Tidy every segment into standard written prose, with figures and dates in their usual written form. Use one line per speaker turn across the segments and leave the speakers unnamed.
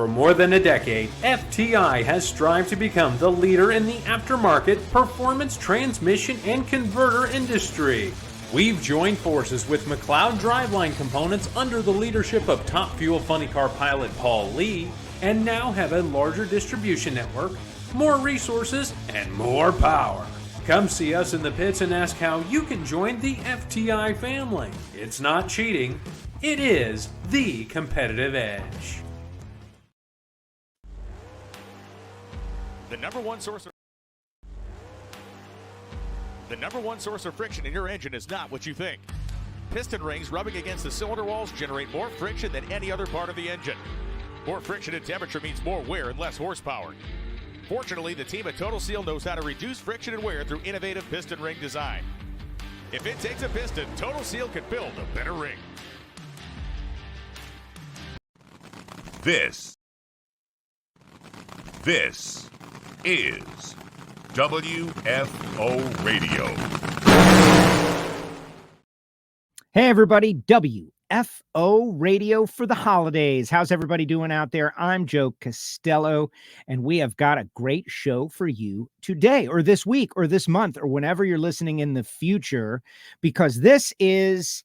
For more than a decade, FTI has strived to become the leader in the aftermarket performance transmission and converter industry. We've joined forces with McLeod Driveline Components under the leadership of Top Fuel Funny Car pilot Paul Lee, and now have a larger distribution network, more resources, and more power. Come see us in the pits and ask how you can join the FTI family. It's not cheating, it is the competitive edge.
The number one source of friction in your engine is not what you think. Piston rings rubbing against the cylinder walls generate more friction than any other part of the engine. More friction and temperature means more wear and less horsepower. Fortunately, the team at Total Seal knows how to reduce friction and wear through innovative piston ring design. If it takes a piston, Total Seal can build a better ring.
This is WFO Radio.
Hey everybody, WFO Radio for the holidays. How's everybody doing out there? I'm Joe Castello, and we have got a great show for you today, or this week, or this month, or whenever you're listening in the future, because this is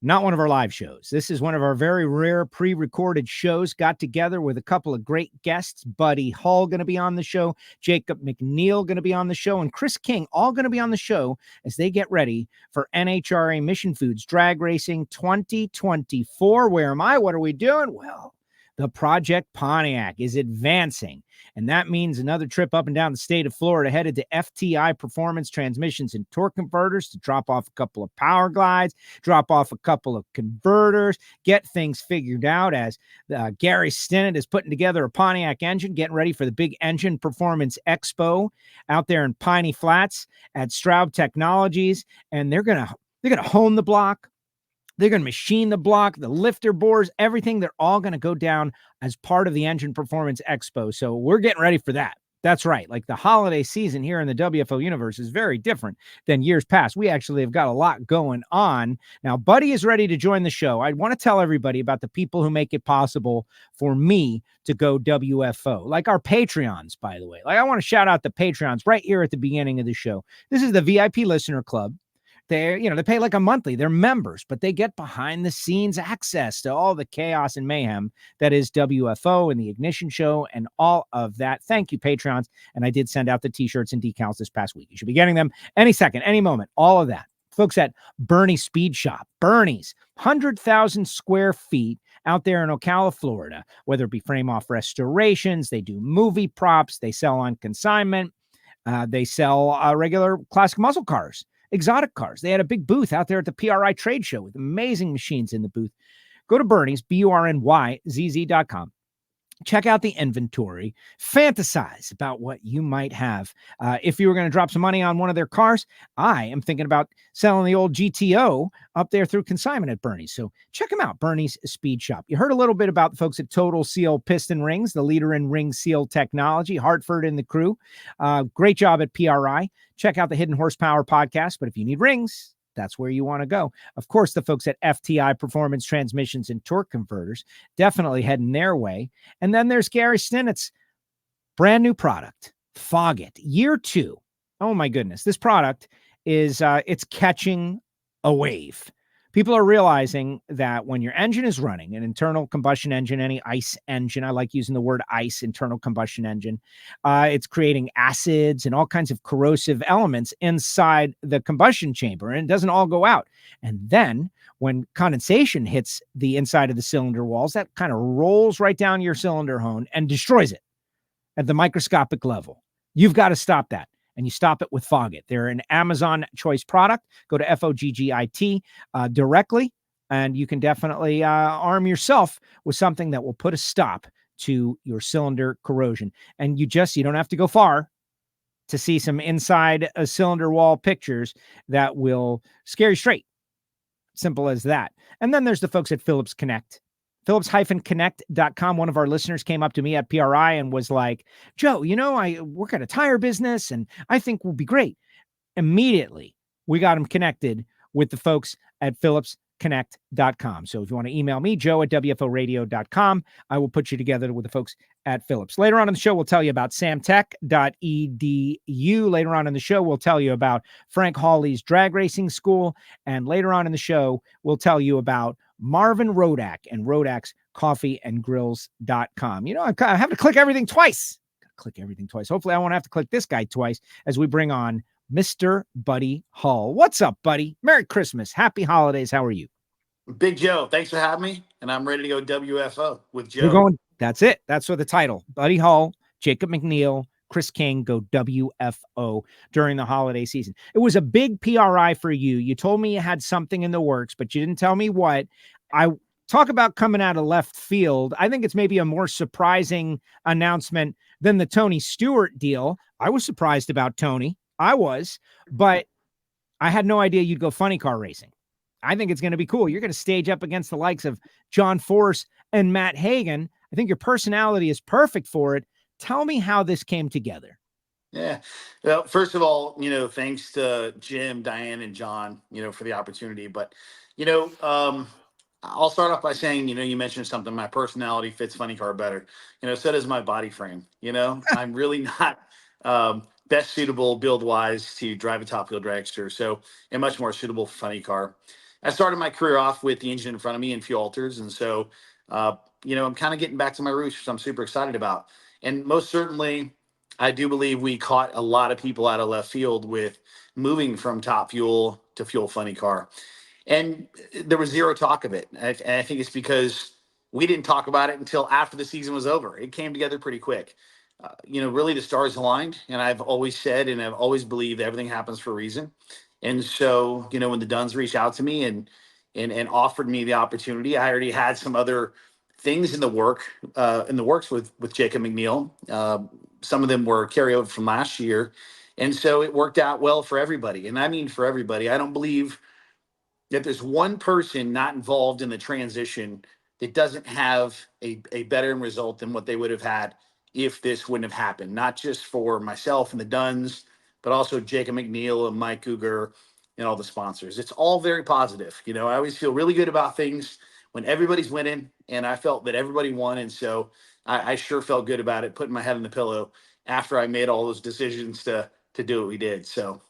not one of our live shows. This is one of our very rare pre-recorded shows. Got together with a couple of great guests. Buddy Hull going to be on the show. Jacob McNeal going to be on the show. And Chris King all going to be on the show as they get ready for NHRA Mission Foods Drag Racing 2024. Where am I? What are we doing? Well, the Project Pontiac is advancing, and that means another trip up and down the state of Florida, headed to FTI Performance Transmissions and Torque Converters to drop off a couple of power glides, drop off a couple of converters, get things figured out as Gary Stinnett is putting together a Pontiac engine, getting ready for the big Engine Performance Expo out there in Piney Flats at Straub Technologies, and they're gonna hone the block. They're going to machine the block, the lifter bores, everything. They're all going to go down as part of the Engine Performance Expo. So we're getting ready for that. That's right. Like the holiday season here in the WFO universe is very different than years past. We actually have got a lot going on. Now, Buddy is ready to join the show. I want to tell everybody about the people who make it possible for me to go WFO, like our Patreons, by the way. Like I want to shout out the Patreons right here at the beginning of the show. This is the VIP Listener Club. They pay like a monthly. They're members, but they get behind the scenes access to all the chaos and mayhem that is WFO and the Ignition Show and all of that. Thank you, Patreons. And I did send out the t-shirts and decals this past week. You should be getting them any second, any moment, all of that. Folks at Bernie's Speed Shop. Bernie's, 100,000 square feet out there in Ocala, Florida, whether it be frame-off restorations, they do movie props, they sell on consignment, they sell regular classic muscle cars. Exotic cars. They had a big booth out there at the PRI trade show with amazing machines in the booth. Go to Bernie's, BURNYZZ.com. Check out the inventory. Fantasize about what you might have. If you were going to drop some money on one of their cars, I am thinking about selling the old GTO up there through consignment at Bernie's. So check them out, Bernie's Speed Shop. You heard a little bit about the folks at Total Seal Piston Rings, the leader in ring seal technology, Hartford and the crew. Great job at PRI. Check out the Hidden Horsepower podcast. But if you need rings, that's where you want to go. Of course, the folks at FTI Performance Transmissions and Torque Converters, definitely heading their way. And then there's Gary Stinnett's brand new product, Foggit, year 2. Oh my goodness. This product is, it's catching a wave. People are realizing that when your engine is running, an internal combustion engine, any ICE engine, I like using the word ICE, internal combustion engine, it's creating acids and all kinds of corrosive elements inside the combustion chamber, and it doesn't all go out. And then when condensation hits the inside of the cylinder walls, that kind of rolls right down your cylinder hone and destroys it at the microscopic level. You've got to stop that. And you stop it with Foggit. They're an Amazon choice product. Go to Foggit directly, and you can definitely arm yourself with something that will put a stop to your cylinder corrosion. And you don't have to go far to see some inside a cylinder wall pictures that will scare you straight. Simple as that. And then there's the folks at Phillips Connect. Phillips-Connect.com. One of our listeners came up to me at PRI and was like, Joe, I work at a tire business and I think we'll be great. Immediately, we got him connected with the folks at Phillips connect.com. So if you want to email me, Joe at WFOradio.com, I will put you together with the folks at Phillips. Later on in the show, we'll tell you about samtech.edu. Later on in the show, we'll tell you about Frank Hawley's drag racing school. And later on in the show, we'll tell you about Marvin Rodak and Rodak's coffeeandgrills.com. You know, I have to click everything twice. Click everything twice. Hopefully I won't have to click this guy twice as we bring on Mr. Buddy Hull. What's up, buddy? Merry Christmas. Happy holidays. How are you?
Big Joe, thanks for having me. And I'm ready to go WFO with Joe.
We're going. That's it. That's for the title. Buddy Hull, Jacob McNeal, Chris King go WFO during the holiday season. It was a big PRI for you. You told me you had something in the works, but you didn't tell me what. I talk about coming out of left field. I think it's maybe a more surprising announcement than the Tony Stewart deal. I was surprised about Tony. I was, but I had no idea you'd go funny car racing. I think it's going to be cool. You're going to stage up against the likes of John Force and Matt Hagan. I think your personality is perfect for it. Tell me how this came together.
Yeah. Well, first of all, thanks to Jim, Diane, and John, for the opportunity. But, I'll start off by saying, you mentioned something. My personality fits funny car better. So does my body frame. I'm really not best suitable build-wise to drive a top-fuel dragster. So, and much more suitable for funny car. I started my career off with the engine in front of me and fuel alters. And so, I'm kind of getting back to my roots, which I'm super excited about. And most certainly, I do believe we caught a lot of people out of left field with moving from top fuel to fuel funny car. And there was zero talk of it. And I think it's because we didn't talk about it until after the season was over. It came together pretty quick. Really the stars aligned. And I've always said, and I've always believed everything happens for a reason. And so, when the Dunns reached out to me and offered me the opportunity, I already had some other things in the works with Jacob McNeal. Some of them were carryover from last year. And so it worked out well for everybody. And I mean, for everybody. I don't believe that there's one person not involved in the transition that doesn't have a better result than what they would have had if this wouldn't have happened. Not just for myself and the Dunns, but also Jacob McNeal and Mike Cougar and all the sponsors. It's all very positive. I always feel really good about things when everybody's winning, and I felt that everybody won. And so I sure felt good about it, putting my head on the pillow after I made all those decisions to do what we did. So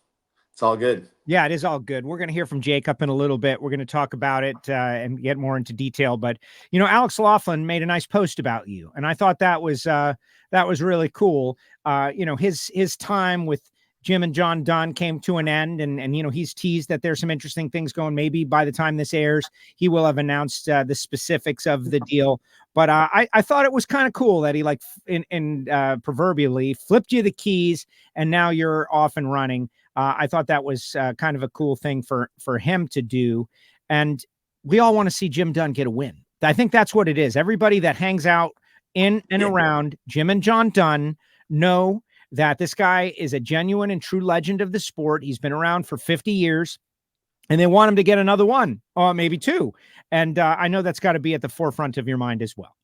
it's all good.
Yeah, it is all good. We're going to hear from Jacob in a little bit. We're going to talk about it and get more into detail. But, Alex Laughlin made a nice post about you, and I thought that was really cool. His time with Jim and John Dunn came to an end, and he's teased that there's some interesting things going. Maybe by the time this airs, he will have announced the specifics of the deal. But I thought it was kind of cool that he proverbially flipped you the keys, and now you're off and running. I thought that was kind of a cool thing for him to do, and we all want to see Jim Dunn get a win. I think that's what it is. Everybody that hangs out in and around Jim and John Dunn know that this guy is a genuine and true legend of the sport. He's been around for 50 years, and they want him to get another one, or maybe two. And I know that's got to be at the forefront of your mind as well.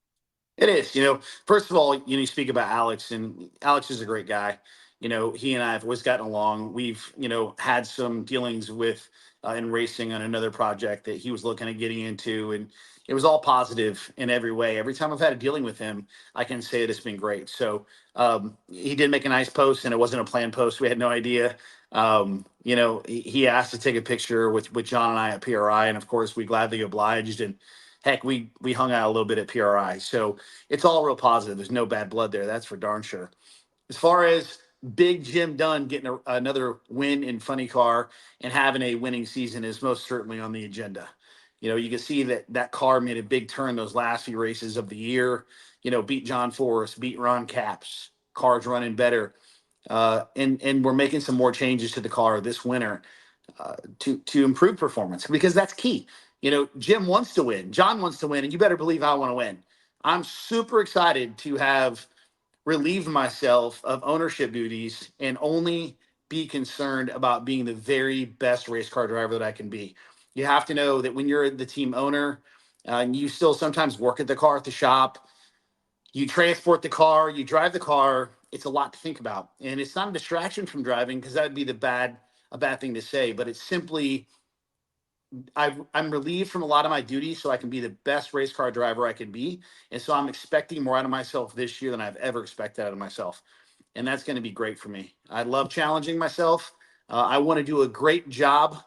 It is. First of all, you speak about Alex, and Alex is a great guy. He and I have always gotten along. We've, had some dealings with in racing on another project that he was looking at getting into, and it was all positive in every way. Every time I've had a dealing with him, I can say that it's been great. So he did make a nice post, and it wasn't a planned post. We had no idea. He asked to take a picture with John and I at PRI, and of course we gladly obliged. And heck, we hung out a little bit at PRI. So it's all real positive. There's no bad blood there. That's for darn sure. As far as Big Jim Dunn getting another win in funny car and having a winning season is most certainly on the agenda. You can see that car made a big turn those last few races of the year. Beat John Forrest, beat Ron Capps. Car's running better, and we're making some more changes to the car this winter to improve performance, because that's key. Jim wants to win, John wants to win, and you better believe I want to win. I'm super excited to have relieved myself of ownership duties and only be concerned about being the very best race car driver that I can be. You have to know that when you're the team owner, and you still sometimes work at the car at the shop, you transport the car, you drive the car, it's a lot to think about. And it's not a distraction from driving, because that would be a bad thing to say, but it's simply I'm relieved from a lot of my duties so I can be the best race car driver I can be. And so I'm expecting more out of myself this year than I've ever expected out of myself. And that's going to be great for me. I love challenging myself. I want to do a great job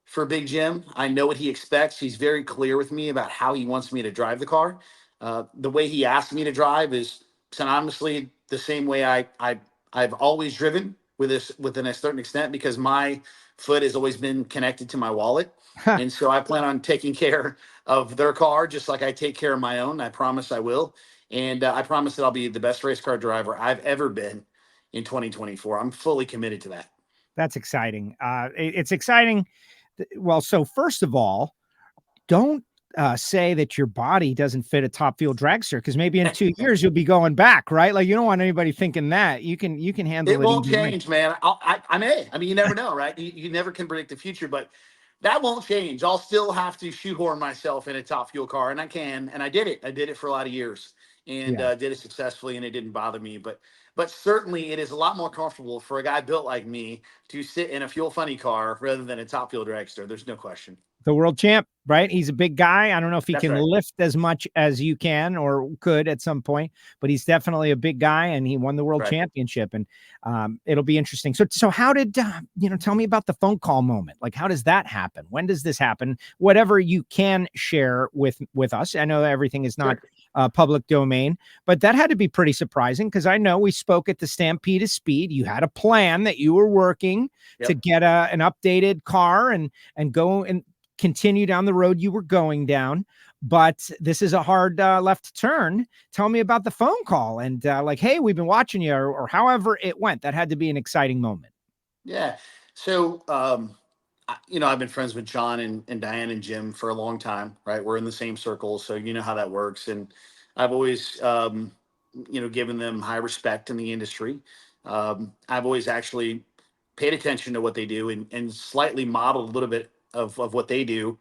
for Big Jim. I know what he expects. He's very clear with me about how he wants me to drive the car. The way he asked me to drive is synonymously the same way I've always driven within a certain extent, because my foot has always been connected to my wallet. And so I plan on taking care of their car just like I take care of my own. I promise I will. And I promise that I'll be the best race car driver I've ever been in 2024. I'm fully committed to that.
That's exciting. It's exciting. Well, so first of all, don't say that your body doesn't fit a top fuel dragster, because maybe in 2 years you'll be going back, right? Like, you don't want anybody thinking that. You can handle it.
It won't change, man. I may. I mean, you never know, right? You never can predict the future, but that won't change. I'll still have to shoehorn myself in a top fuel car, and I can. And I did it. I did it for a lot of years, and did it successfully, and it didn't bother me. But certainly it is a lot more comfortable for a guy built like me to sit in a fuel funny car rather than a top fuel dragster. There's no question.
The world champ, right? He's a big guy. I don't know if he
That's
can
right.
lift as much as you can or could at some point, but he's definitely a big guy, and he won the world championship, and it'll be interesting. So how did, tell me about the phone call moment. Like, how does that happen? When does this happen? Whatever you can share with us. I know everything is not public domain, but that had to be pretty surprising, because I know we spoke at the Stampede of Speed. You had a plan that you were working to get an updated car and go and continue down the road you were going down, but this is a hard left turn. Tell me about the phone call and like, hey, we've been watching you, or however it went. That had to be an exciting moment.
Yeah. So, I've been friends with John and Diane and Jim for a long time, right? We're in the same circles, so you know how that works. And I've always, given them high respect in the industry. I've always actually paid attention to what they do and slightly modeled a little bit of what they do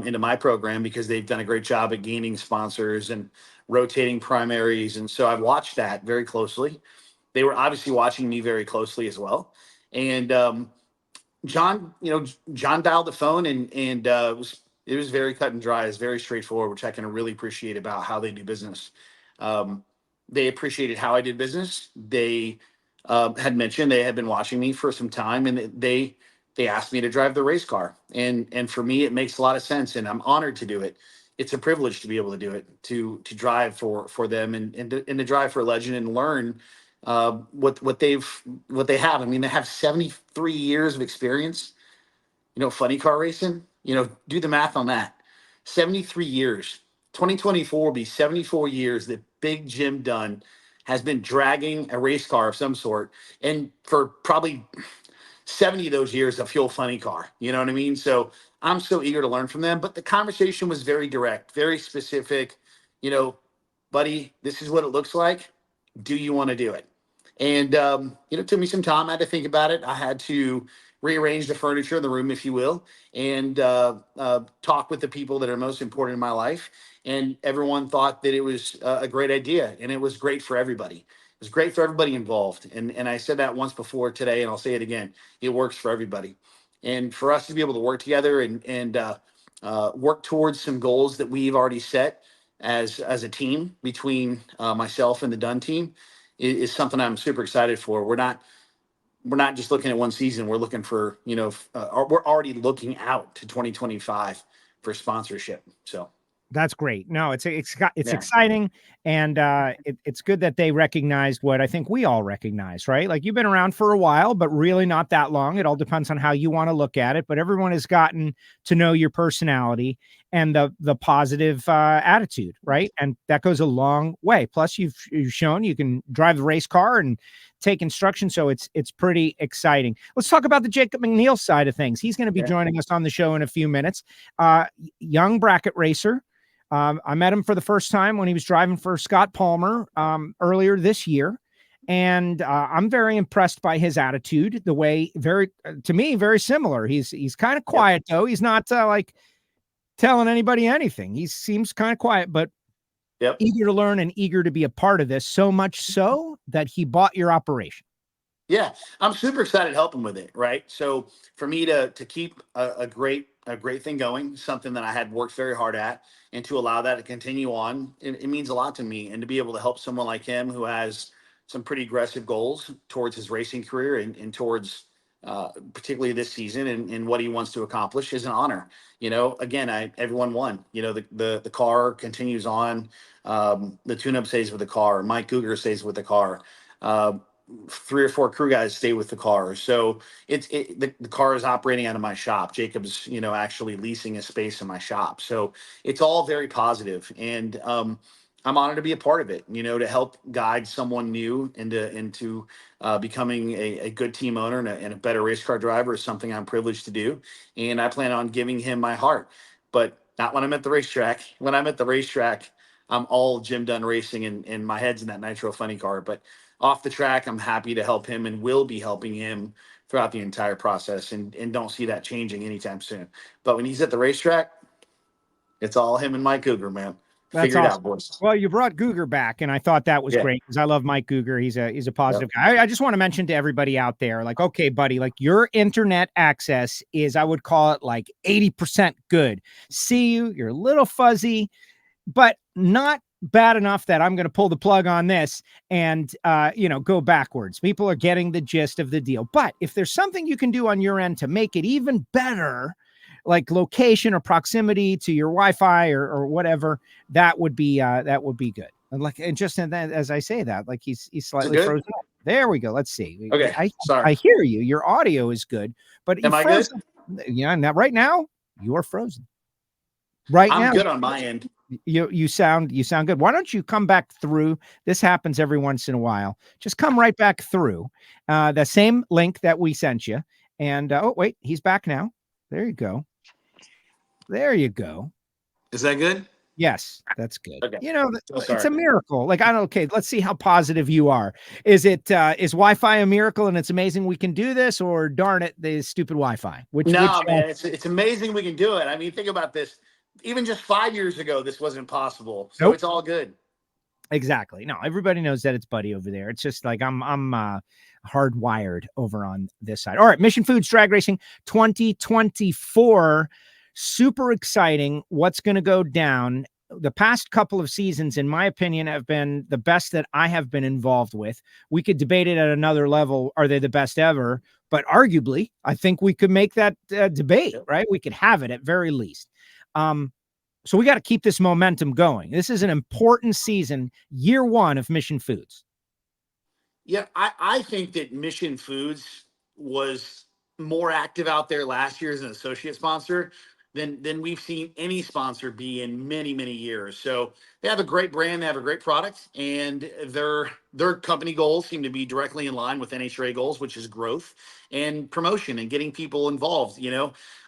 into my program, because they've done a great job at gaining sponsors and rotating primaries. And so I've watched that very closely. They were obviously watching me very closely as well. And John dialed the phone, and it was very cut and dry. It's very straightforward, which I can really appreciate about how they do business. They appreciated how I did business. They had mentioned they had been watching me for some time, and they asked me to drive the race car. And for me, it makes a lot of sense, and I'm honored to do it. It's a privilege to be able to do it, to drive for them and to drive for a legend and learn what they have. I mean, they have 73 years of experience, funny car racing. Do the math on that. 73 years. 2024 will be 74 years that Big Jim Dunn has been dragging a race car of some sort, and for probably 70 of those years, a fuel funny car. You know what I mean? So I'm so eager to learn from them. But the conversation was very direct, very specific. Buddy, this is what it looks like. Do you want to do it? And, it took me some time. I had to think about it. I had to rearrange the furniture in the room, if you will, and talk with the people that are most important in my life. And everyone thought that it was a great idea, and it was great for everybody. It was great for everybody involved. And I said that once before today, and I'll say it again. It works for everybody. And for us to be able to work together and work towards some goals that we've already set as a team between myself and the Dunn team is something I'm super excited for. We're not just looking at one season. We're looking for, we're already looking out to 2025 for sponsorship. So.
That's great. No, it's exciting. And it's good that they recognized what I think we all recognize, right? Like, you've been around for a while, but really not that long. It all depends on how you want to look at it. But everyone has gotten to know your personality and the positive attitude, right? And that goes a long way. Plus, you've shown you can drive the race car and take instruction. So it's pretty exciting. Let's talk about the Jacob McNeal side of things. He's going to be joining us on the show in a few minutes. Young bracket racer. I met him for the first time when he was driving for Scott Palmer earlier this year. And I'm very impressed by his attitude, the way to me, very similar. He's kind of quiet though. He's not like telling anybody anything. He seems kind of quiet, but eager to learn and eager to be a part of this, so much so that he bought your operation.
Yeah, I'm super excited to help him with it. Right. So for me to keep a great thing going, something that I had worked very hard at, and to allow that to continue on, it means a lot to me. And to be able to help someone like him who has some pretty aggressive goals towards his racing career and towards particularly this season and what he wants to accomplish is an honor. Again, everyone won. The car continues on. The tune-up stays with the car. Mike Cougar stays with the car. Uh, 3 or 4 crew guys stay with the car. So the car is operating out of my shop. Jacob's, actually leasing a space in my shop. So it's all very positive. And I'm honored to be a part of it, to help guide someone new into becoming a good team owner and a better race car driver is something I'm privileged to do. And I plan on giving him my heart, but not when I'm at the racetrack. When I'm at the racetrack, I'm all Jim Dunn racing and my head's in that Nitro funny car. But off the track, I'm happy to help him and will be helping him throughout the entire process and don't see that changing anytime soon. But when he's at the racetrack, it's all him and Mike Cougar, man.
That's
Figure it
awesome.
out, boys.
Well, you brought Cougar back, and I thought that was great because I love Mike Cougar. He's a positive guy. I just want to mention to everybody out there, like, okay, buddy, like your internet access is, I would call it like 80% good. See you, you're a little fuzzy, but not bad enough that I'm going to pull the plug on this and, go backwards. People are getting the gist of the deal. But if there's something you can do on your end to make it even better, like location or proximity to your Wi-Fi or whatever, that would be good. And just as I say that, like he's slightly frozen up. There we go. Let's see.
Okay.
I hear you. Your audio is good, but
am I good?
Yeah. Now, right now you are frozen. Right now,
I'm good on my end.
You sound good. Why don't you come back through? This happens every once in a while. Just come right back through the same link that we sent you. And oh wait, he's back now. There you go. There you go.
Is that good?
Yes, that's good.
Okay.
It's a miracle. Like, okay, let's see how positive you are. Is Wi-Fi a miracle and it's amazing we can do this, or darn it, the stupid Wi-Fi?
Man, it's amazing we can do it. I mean, think about this. Even just 5 years ago, this wasn't possible. So It's all good.
Exactly. No, everybody knows that it's Buddy over there. It's just like I'm hardwired over on this side. All right, Mission Foods Drag Racing 2024. Super exciting. What's going to go down? The past couple of seasons, in my opinion, have been the best that I have been involved with. We could debate it at another level. Are they the best ever? But arguably, I think we could make that debate, right? We could have it at very least. So we got to keep this momentum going. This is an important season, year one of Mission Foods.
Yeah, I think that Mission Foods was more active out there last year as an associate sponsor than we've seen any sponsor be in many, many years. So they have a great brand, they have a great product, and their company goals seem to be directly in line with NHRA goals, which is growth and promotion and getting people involved.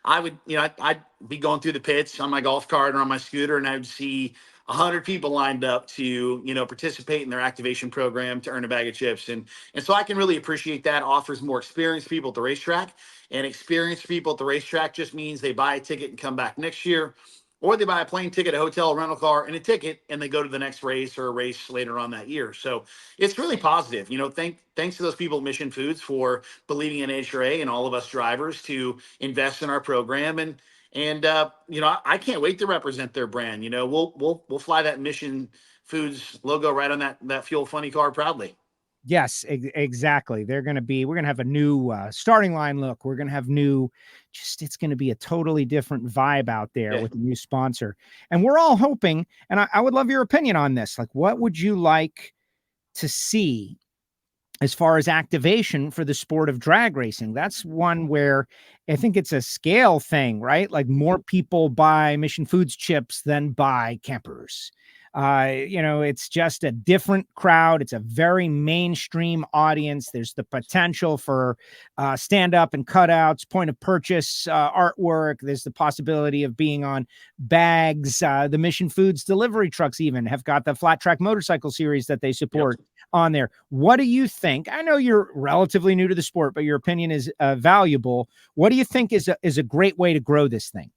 I'd be going through the pits on my golf cart or on my scooter, and I'd see 100 people lined up to, participate in their activation program to earn a bag of chips. And so I can really appreciate that. Offers more experienced people at the racetrack, and experienced people at the racetrack just means they buy a ticket and come back next year, or they buy a plane ticket, a hotel, a rental car, and a ticket, and they go to the next race or a race later on that year. So it's really positive. Thanks to those people at Mission Foods for believing in NHRA and all of us drivers to invest in our program. And I can't wait to represent their brand. We'll fly that Mission Foods logo right on that Fuel Funny car proudly.
Yes, exactly. We're going to have a new starting line look. We're going to have it's going to be a totally different vibe out there with a new sponsor. And we're all hoping, and I would love your opinion on this. Like, what would you like to see as far as activation for the sport of drag racing? That's one where I think it's a scale thing, right? Like more people buy Mission Foods chips than buy campers. It's just a different crowd. It's a very mainstream audience. There's the potential for stand up and cutouts, point of purchase artwork. There's the possibility of being on bags. The Mission Foods delivery trucks even have got the flat track motorcycle series that they support on there. What do you think? I know you're relatively new to the sport, but your opinion is valuable. What do you think is a great way to grow this thing?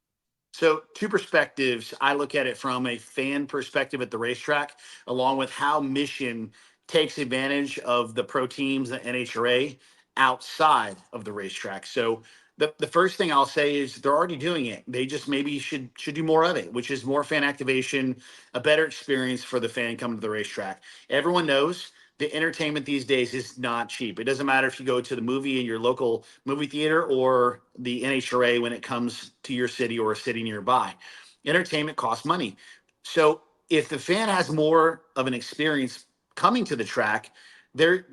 So 2 perspectives. I look at it from a fan perspective at the racetrack, along with how Mission takes advantage of the pro teams, the NHRA, outside of the racetrack. So the first thing I'll say is they're already doing it. They just maybe should do more of it, which is more fan activation, a better experience for the fan coming to the racetrack. Everyone knows the entertainment these days is not cheap. It doesn't matter if you go to the movie in your local movie theater or the NHRA when it comes to your city or a city nearby. Entertainment costs money. So if the fan has more of an experience coming to the track, they're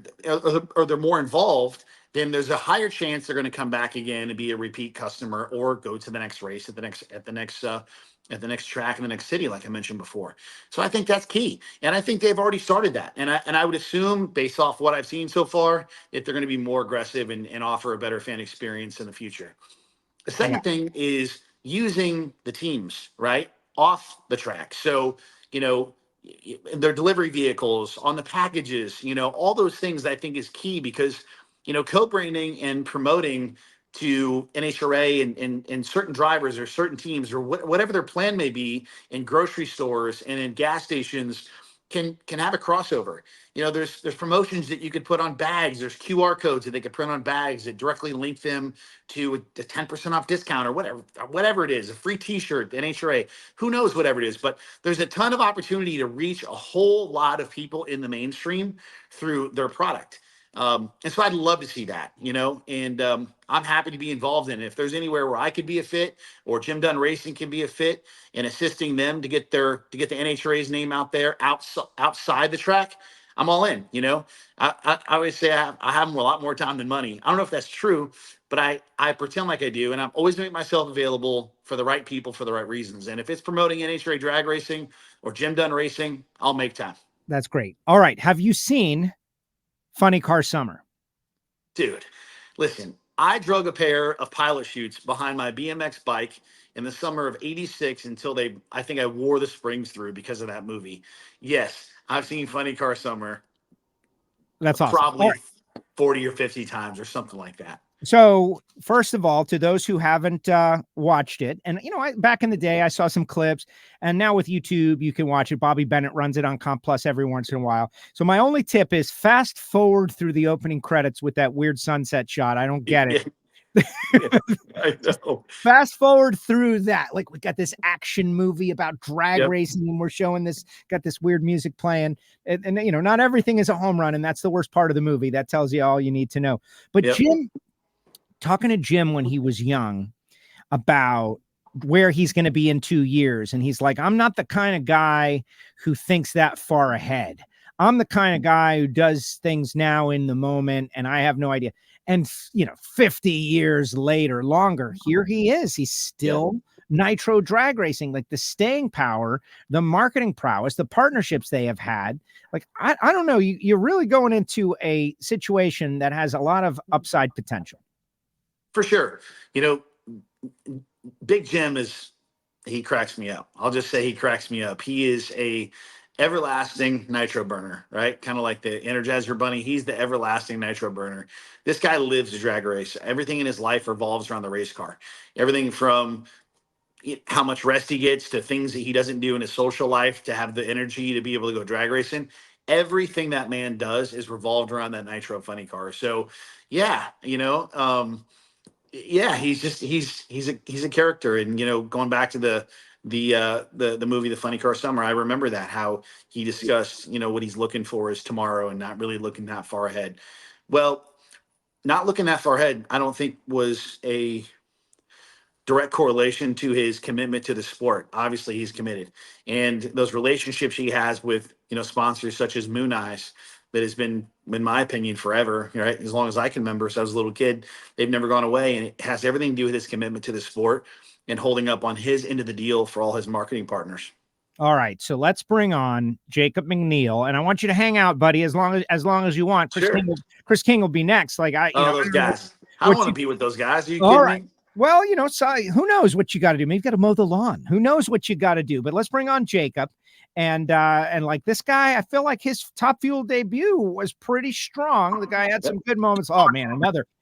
more involved, then there's a higher chance they're going to come back again and be a repeat customer or go to the next race at the next track in the next city, like I mentioned before. So I think that's key, and I think they've already started that. And I would assume, based off what I've seen so far, that they're going to be more aggressive and offer a better fan experience in the future. The second thing is using the teams right off the track. So their delivery vehicles, on the packages, all those things I think is key, because co-branding and promoting to NHRA and certain drivers or certain teams or whatever their plan may be in grocery stores and in gas stations can have a crossover. There's promotions that you could put on bags. There's QR codes that they could print on bags that directly link them to a 10% off discount or whatever it is, a free t-shirt, NHRA, who knows, whatever it is. But there's a ton of opportunity to reach a whole lot of people in the mainstream through their product. And so I'd love to see that, and I'm happy to be involved in it. If there's anywhere where I could be a fit, or Jim Dunn Racing can be a fit in assisting them to get the NHRA's name out there outside the track, I'm all in. I always say I have a lot more time than money. I don't know if that's true, but I pretend like I do, and I'm always make myself available for the right people for the right reasons. And if it's promoting NHRA Drag Racing or Jim Dunn Racing, I'll make time.
That's great. All right. Have you seen Funny Car Summer?
Dude, listen, I drug a pair of pilot chutes behind my BMX bike in the summer of '86 until I think I wore the springs through because of that movie. Yes, I've seen Funny Car Summer.
That's awesome.
Probably 40 or 50 times or something like that.
So first of all, to those who haven't watched it, and back in the day, I saw some clips, and now with YouTube, you can watch it. Bobby Bennett runs it on Comp Plus every once in a while. So my only tip is fast forward through the opening credits with that weird sunset shot. I don't get it.
I know.
Fast forward through that. Like, we got this action movie about drag racing, and we're showing got this weird music playing. And not everything is a home run, and that's the worst part of the movie. That tells you all you need to know. But talking to Jim when he was young about where he's going to be in 2 years. And he's like, I'm not the kind of guy who thinks that far ahead. I'm the kind of guy who does things now in the moment, and I have no idea. And, 50 years later, longer, here he is. He's still Nitro Drag Racing, like the staying power, the marketing prowess, the partnerships they have had. Like, I don't know. You're really going into a situation that has a lot of upside potential.
For sure. Big Jim he cracks me up. I'll just say he cracks me up. He is a everlasting nitro burner, right? Kind of like the Energizer Bunny. He's the everlasting nitro burner. This guy lives to drag race. Everything in his life revolves around the race car. Everything from how much rest he gets to things that he doesn't do in his social life to have the energy to be able to go drag racing. Everything that man does is revolved around that nitro funny car. So yeah, he's a character. And going back to the movie The Funny Car Summer, I remember that, how he discussed what he's looking for is tomorrow and not really looking that far ahead. Well, not looking that far ahead, I don't think was a direct correlation to his commitment to the sport. Obviously he's committed, and those relationships he has with sponsors such as Moon Eyes, that has been, in my opinion, forever, right? As long as I can remember, since I was a little kid, they've never gone away. And it has everything to do with his commitment to the sport and holding up on his end of the deal for all his marketing partners.
All right. So let's bring on Jacob McNeel, and I want you to hang out, buddy, as long as you want. Chris King will be next. Like
those guys. I don't want to be with those guys. Are you
all
kidding
right.
me?
Well, so who knows what you got to do? Maybe you got to mow the lawn. Who knows what you got to do? But let's bring on Jacob. And like this guy, I feel like his Top Fuel debut was pretty strong. The guy had some good moments. Oh man,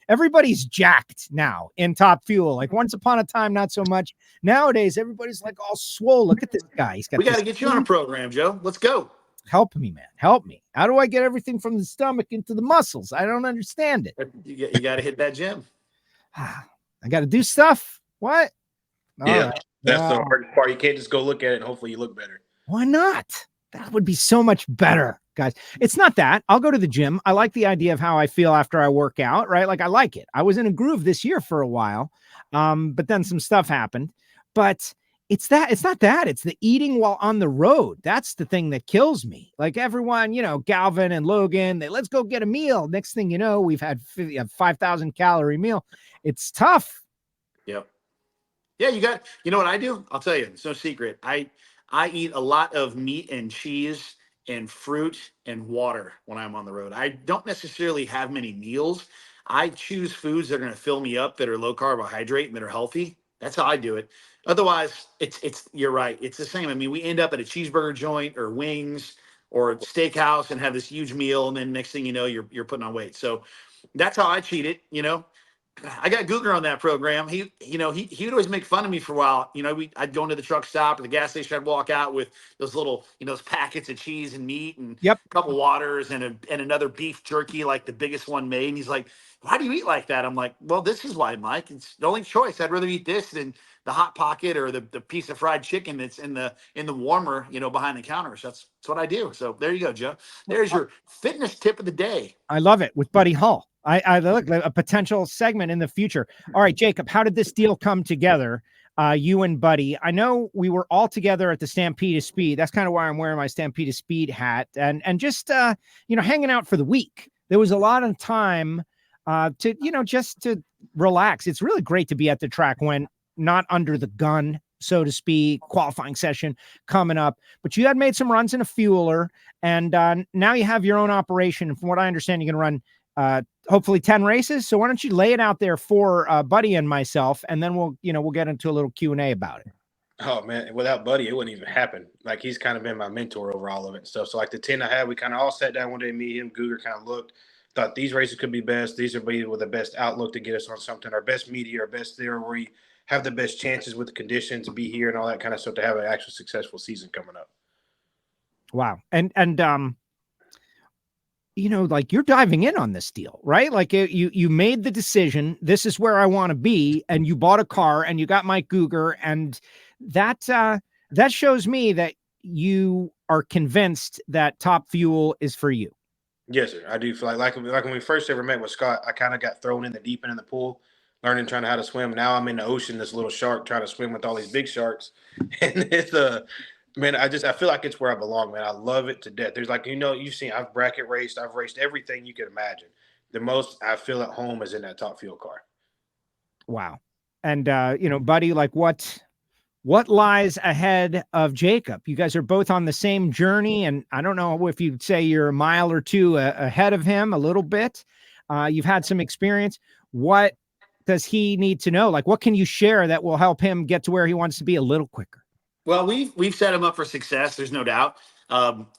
everybody's jacked now in Top Fuel. Like once upon a time, not so much. Nowadays, everybody's like all swole. Look at this guy.
We got to get you on a program, Joe. Let's go.
help me, man. Help me. How do I get everything from the stomach into the muscles? I don't understand it.
You got to hit that gym.
I got to do stuff. What? All
Yeah,
right.
that's the hard part. You can't just go look at it and hopefully you look better.
Why not? That would be so much better, guys. It's not that. I'll go to the gym. I like the idea of how I feel after I work out, right? Like I like it. I was in a groove this year for a while, but then some stuff happened. But it's not that. It's the eating while on the road. That's the thing that kills me. Like everyone, Galvin and Logan, let's go get a meal. Next thing you know, we've had a 5,000 calorie meal. It's tough.
Yep. Yeah, you know what I do? I'll tell you, it's no secret. I eat a lot of meat and cheese and fruit and water when I'm on the road. I don't necessarily have many meals. I choose foods that are going to fill me up, that are low carbohydrate and that are healthy. That's how I do it. Otherwise, you're right. It's the same. I mean, we end up at a cheeseburger joint or wings or a steakhouse and have this huge meal, and then next thing you know, you're putting on weight. So that's how I cheat it. I got Googer on that program. He would always make fun of me for a while. I'd go into the truck stop or the gas station. I'd walk out with those little, those packets of cheese and meat and a couple waters and another beef jerky, like the biggest one made. And he's like, "Why do you eat like that?" I'm like, "Well, this is why, Mike. It's the only choice. I'd rather eat this than the Hot Pocket or the piece of fried chicken that's in the warmer, behind the counter." So that's what I do. So there you go, Joe. There's your fitness tip of the day.
I love it with Buddy Hull. I look like a potential segment in the future. All right, Jacob, how did this deal come together? You and Buddy. I know we were all together at the Stampede of Speed. That's kind of why I'm wearing my Stampede of Speed hat and just hanging out for the week. There was a lot of time just to relax. It's really great to be at the track when not under the gun, so to speak. Qualifying session coming up, but you had made some runs in a fueler, and now you have your own operation. From what I understand, you're going to run hopefully 10 races. So why don't you lay it out there for Buddy and myself, and then we'll get into a little Q&A about it.
Oh man, without Buddy, it wouldn't even happen. Like he's kind of been my mentor over all of it and stuff. So like the 10 I had, we kind of all sat down one day, me, him, Googer, kind of looked, thought these races could be best. These would be with the best outlook to get us on something, our best media, our best there, where we have the best chances with the conditions to be here and all that kind of stuff to have an actual successful season coming up.
Wow. And like you're diving in on this deal, right? Like you made the decision, this is where I want to be. And you bought a car and you got Mike Googer. And that shows me that you are convinced that Top Fuel is for you.
Yes, sir. I do feel like when we first ever met with Scott, I kind of got thrown in the deep end of the pool, trying to how to swim. Now I'm in the ocean, this little shark trying to swim with all these big sharks. And it's man, I feel like it's where I belong, man. I love it to death. There's you've seen, I've bracket raced, I've raced everything you could imagine. The most I feel at home is in that Top Fuel car.
Wow. And, Buddy, like what lies ahead of Jacob? You guys are both on the same journey. And I don't know if you'd say you're a mile or two ahead of him a little bit. You've had some experience. What does he need to know? Like, what can you share that will help him get to where he wants to be a little quicker?
Well, we've set him up for success. There's no doubt.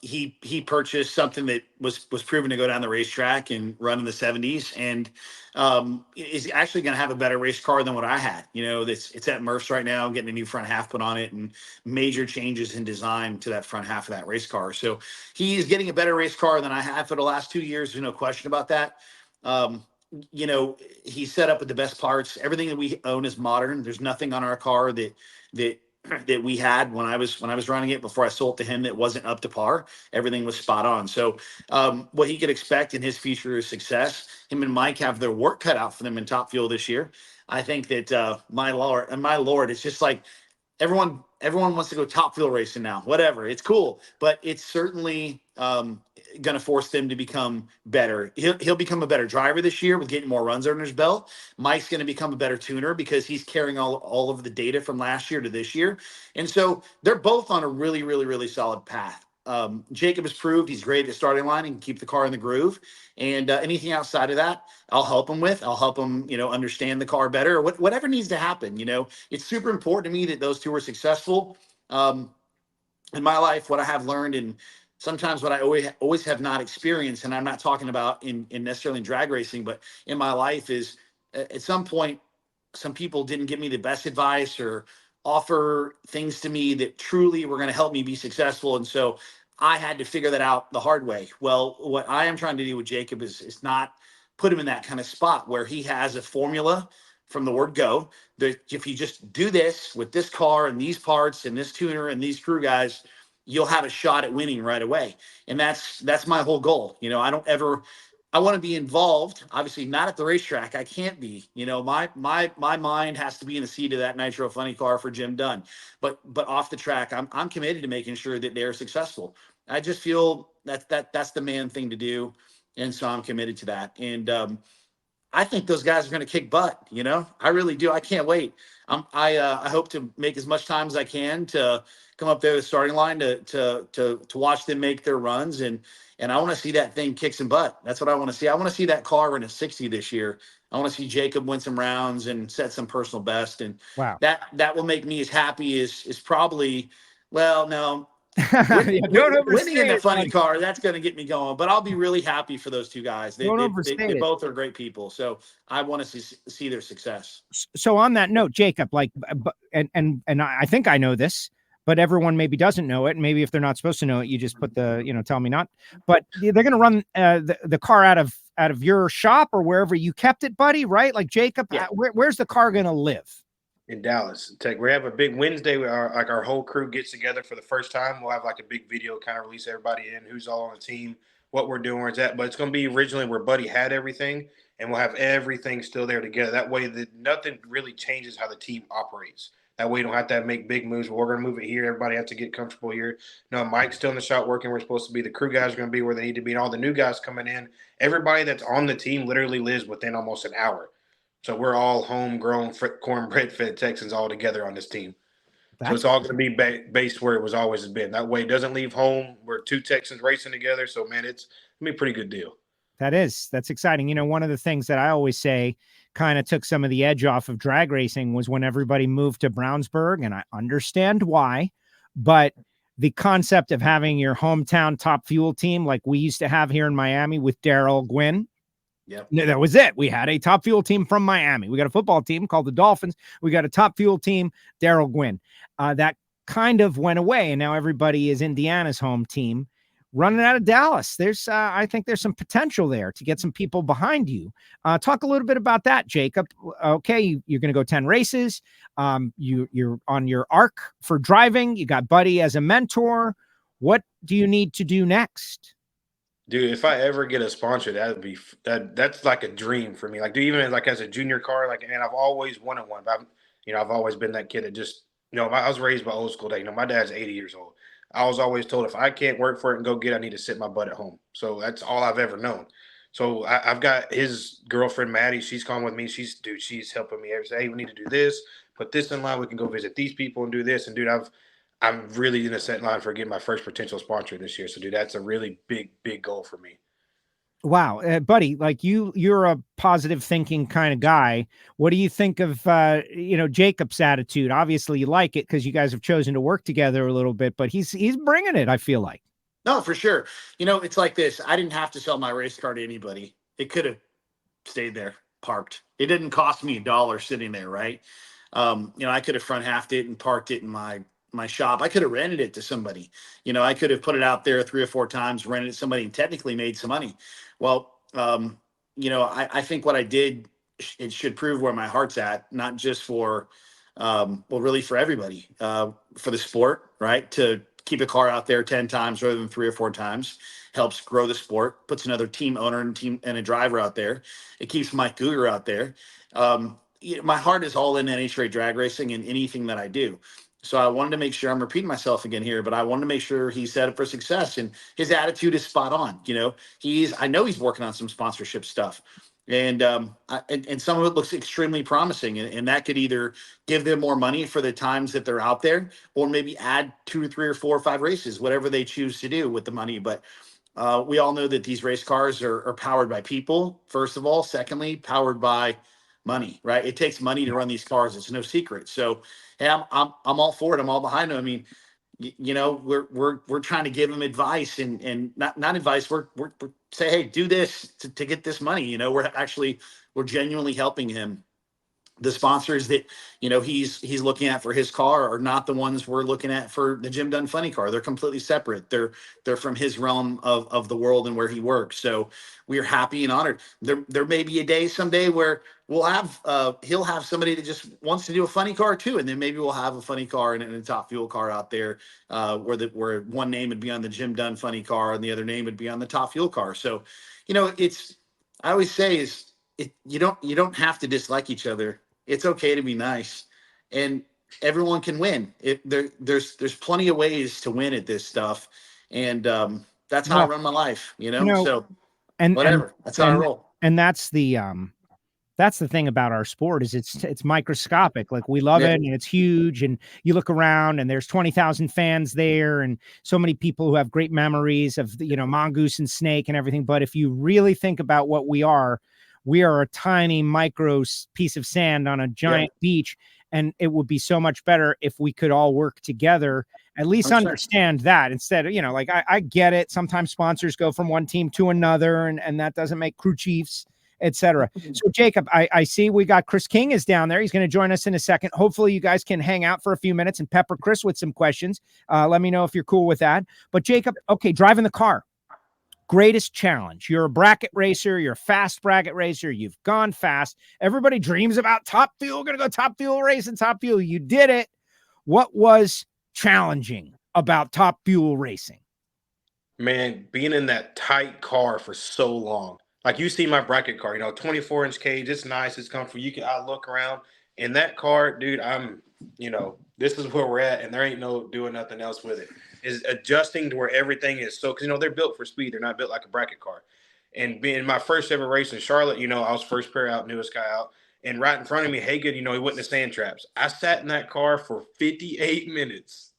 He purchased something that was proven to go down the racetrack and run in the 70s, and is actually going to have a better race car than what I had. It's at Murph's right now, getting a new front half put on it, and major changes in design to that front half of that race car. So he's getting a better race car than I had for the last 2 years. There's no question about that. He's set up with the best parts. Everything that we own is modern. There's nothing on our car that we had when I was running it before I sold to him that wasn't up to par. Everything was spot on. So what he could expect in his future is success. Him and Mike have their work cut out for them in Top Fuel this year. I think that my Lord, it's just like everyone wants to go Top Fuel racing now. Whatever, it's cool, but it's certainly going to force them to become better. He'll become a better driver this year with getting more runs under his belt. Mike's going to become a better tuner because he's carrying all of the data from last year to this year. And so they're both on a really, really, really solid path. Jacob has proved he's great at the starting line and keep the car in the groove. And anything outside of that, I'll help him with. I'll help him, understand the car better, or whatever needs to happen. It's super important to me that those two are successful. In my life, what I have learned, and sometimes what I always have not experienced, and I'm not talking about in necessarily in drag racing, but in my life, is at some point, some people didn't give me the best advice or offer things to me that truly were going to help me be successful. And so I had to figure that out the hard way. Well, what I am trying to do with Jacob is not put him in that kind of spot where he has a formula from the word go, that if you just do this with this car and these parts and this tuner and these crew guys, you'll have a shot at winning right away. And that's my whole goal. I want to be involved, obviously not at the racetrack. I can't be, my mind has to be in the seat of that Nitro funny car for Jim Dunn, but off the track, I'm committed to making sure that they're successful. I just feel that's the man thing to do. And so I'm committed to that. And, I think those guys are going to kick butt. I really do. I can't wait. I hope to make as much time as I can to come up there to the starting line to watch them make their runs. And I want to see that thing kick some butt. That's what I want to see. I want to see that car run a 60 this year. I want to see Jacob win some rounds and set some personal best. And
wow,
that will make me as happy as probably, well, no, winning in the funny car, that's going to get me going, but I'll be really happy for those two guys. They both are great people, so I want to see their success.
So on that note, Jacob, and I think I know this, but everyone maybe doesn't know it. And maybe if they're not supposed to know it, you just put tell me not. But they're going to run the car out of your shop or wherever you kept it, buddy, right? Like Jacob, yeah. Where's the car going to live?
In Dallas. We have a big Wednesday where our whole crew gets together for the first time. We'll have a big video, kind of release everybody in, who's all on the team, what we're doing, where it's at. But it's going to be originally where Buddy had everything, and we'll have everything still there together. That way that nothing really changes how the team operates. That way you don't have to make big moves. We're going to move it here. Everybody has to get comfortable here. No, Mike's still in the shop working. We're supposed to be. The crew guys are going to be where they need to be. And all the new guys coming in, everybody that's on the team literally lives within almost an hour. So we're all homegrown, cornbread fed Texans all together on this team. So it's all going to be based where it was always been. That way it doesn't leave home. We're two Texans racing together. So, man, it's going to be a pretty good deal.
That's exciting. One of the things that I always say kind of took some of the edge off of drag racing was when everybody moved to Brownsburg, and I understand why, but the concept of having your hometown top fuel team like we used to have here in Miami with Daryl Gwynn.
Yep.
That was it. We had a top fuel team from Miami. We got a football team called the Dolphins. We got a top fuel team, Daryl Gwynn. That kind of went away, and now everybody is Indiana's home team running out of Dallas. I think there's some potential there to get some people behind you. Talk a little bit about that, Jacob. Okay, you're going to go 10 races. You're on your arc for driving. You got Buddy as a mentor. What do you need to do next?
Dude, if I ever get a sponsor, that's like a dream for me. Even as a junior car, and I've always wanted one. But I've always been that kid that just, I was raised by old school day. My dad's 80 years old. I was always told if I can't work for it and go get it, I need to sit my butt at home. So that's all I've ever known. So I've got his girlfriend, Maddie. She's calling with me. She's helping me every day. Hey, we need to do this, put this in line. We can go visit these people and do this. And dude, I'm really in a set line for getting my first potential sponsor this year. So, dude, that's a really big, big goal for me.
Wow. Buddy, you're a positive thinking kind of guy. What do you think of, Jacob's attitude? Obviously you like it because you guys have chosen to work together a little bit, but he's bringing it, I feel like.
No, for sure. It's like this. I didn't have to sell my race car to anybody. It could have stayed there parked. It didn't cost me $1 sitting there. Right. I could have front halved it and parked it in my shop. I could have rented it to somebody. I could have put it out there 3 or 4 times, rented it to somebody, and technically made some money. Well, I think what I did, it should prove where my heart's at, not just for, really for everybody, for the sport, right? To keep a car out there 10 times rather than 3 or 4 times helps grow the sport, puts another team owner and a driver out there. It keeps Mike Guger out there. My heart is all in NHRA drag racing and anything that I do. So I wanted to make sure, I'm repeating myself again here, but I wanted to make sure he's set up for success, and his attitude is spot on. I know he's working on some sponsorship stuff, and some of it looks extremely promising, and that could either give them more money for the times that they're out there, or maybe add 2 or 3 or 4 or 5 races, whatever they choose to do with the money. But we all know that these race cars are powered by people, first of all. Secondly, powered by money, right? It takes money to run these cars. It's no secret. So, hey, I'm all for it. I'm all behind him. I mean, we're trying to give him advice and not advice. We're say, hey, do this to get this money. We're genuinely helping him the sponsors that, he's looking at for his car are not the ones we're looking at for the Jim Dunn Funny Car. They're completely separate. They're from his realm of the world and where he works. So we are happy and honored. There may be a day someday where we'll have he'll have somebody that just wants to do a funny car too, and then maybe we'll have a funny car and a Top Fuel car out there where one name would be on the Jim Dunn Funny Car and the other name would be on the Top Fuel car. So I always say you don't have to dislike each other. It's okay to be nice, and everyone can win. There's plenty of ways to win at this stuff, and that's how I run my life. So whatever. That's how I roll.
And that's the thing about our sport is it's microscopic. Like we love it and it's huge, and you look around and there's 20,000 fans there and so many people who have great memories of Mongoose and Snake and everything. But if you really think about what we are a tiny micro piece of sand on a giant beach, and it would be so much better if we could all work together, at least understand that instead of, I get it. Sometimes sponsors go from one team to another and that doesn't make crew chiefs, etc. So Jacob, I see we got Chris King is down there. He's going to join us in a second. Hopefully you guys can hang out for a few minutes and pepper Chris with some questions. Let me know if you're cool with that. But Jacob, okay, driving the car. Greatest challenge. You're a bracket racer. You're a fast bracket racer. You've gone fast. Everybody dreams about Top Fuel. Going to go Top Fuel racing, Top Fuel. You did it. What was challenging about Top Fuel racing?
Man, being in that tight car for so long. Like you see my bracket car, 24-inch cage. It's nice. It's comfortable. I look around in that car, dude. This is where we're at, and there ain't no doing nothing else with it. Is adjusting to where everything is so, because they're built for speed. They're not built like a bracket car. And being my first ever race in Charlotte, I was first pair out, newest guy out, and right in front of me, Hagen, he went in the sand traps. I sat in that car for 58 minutes,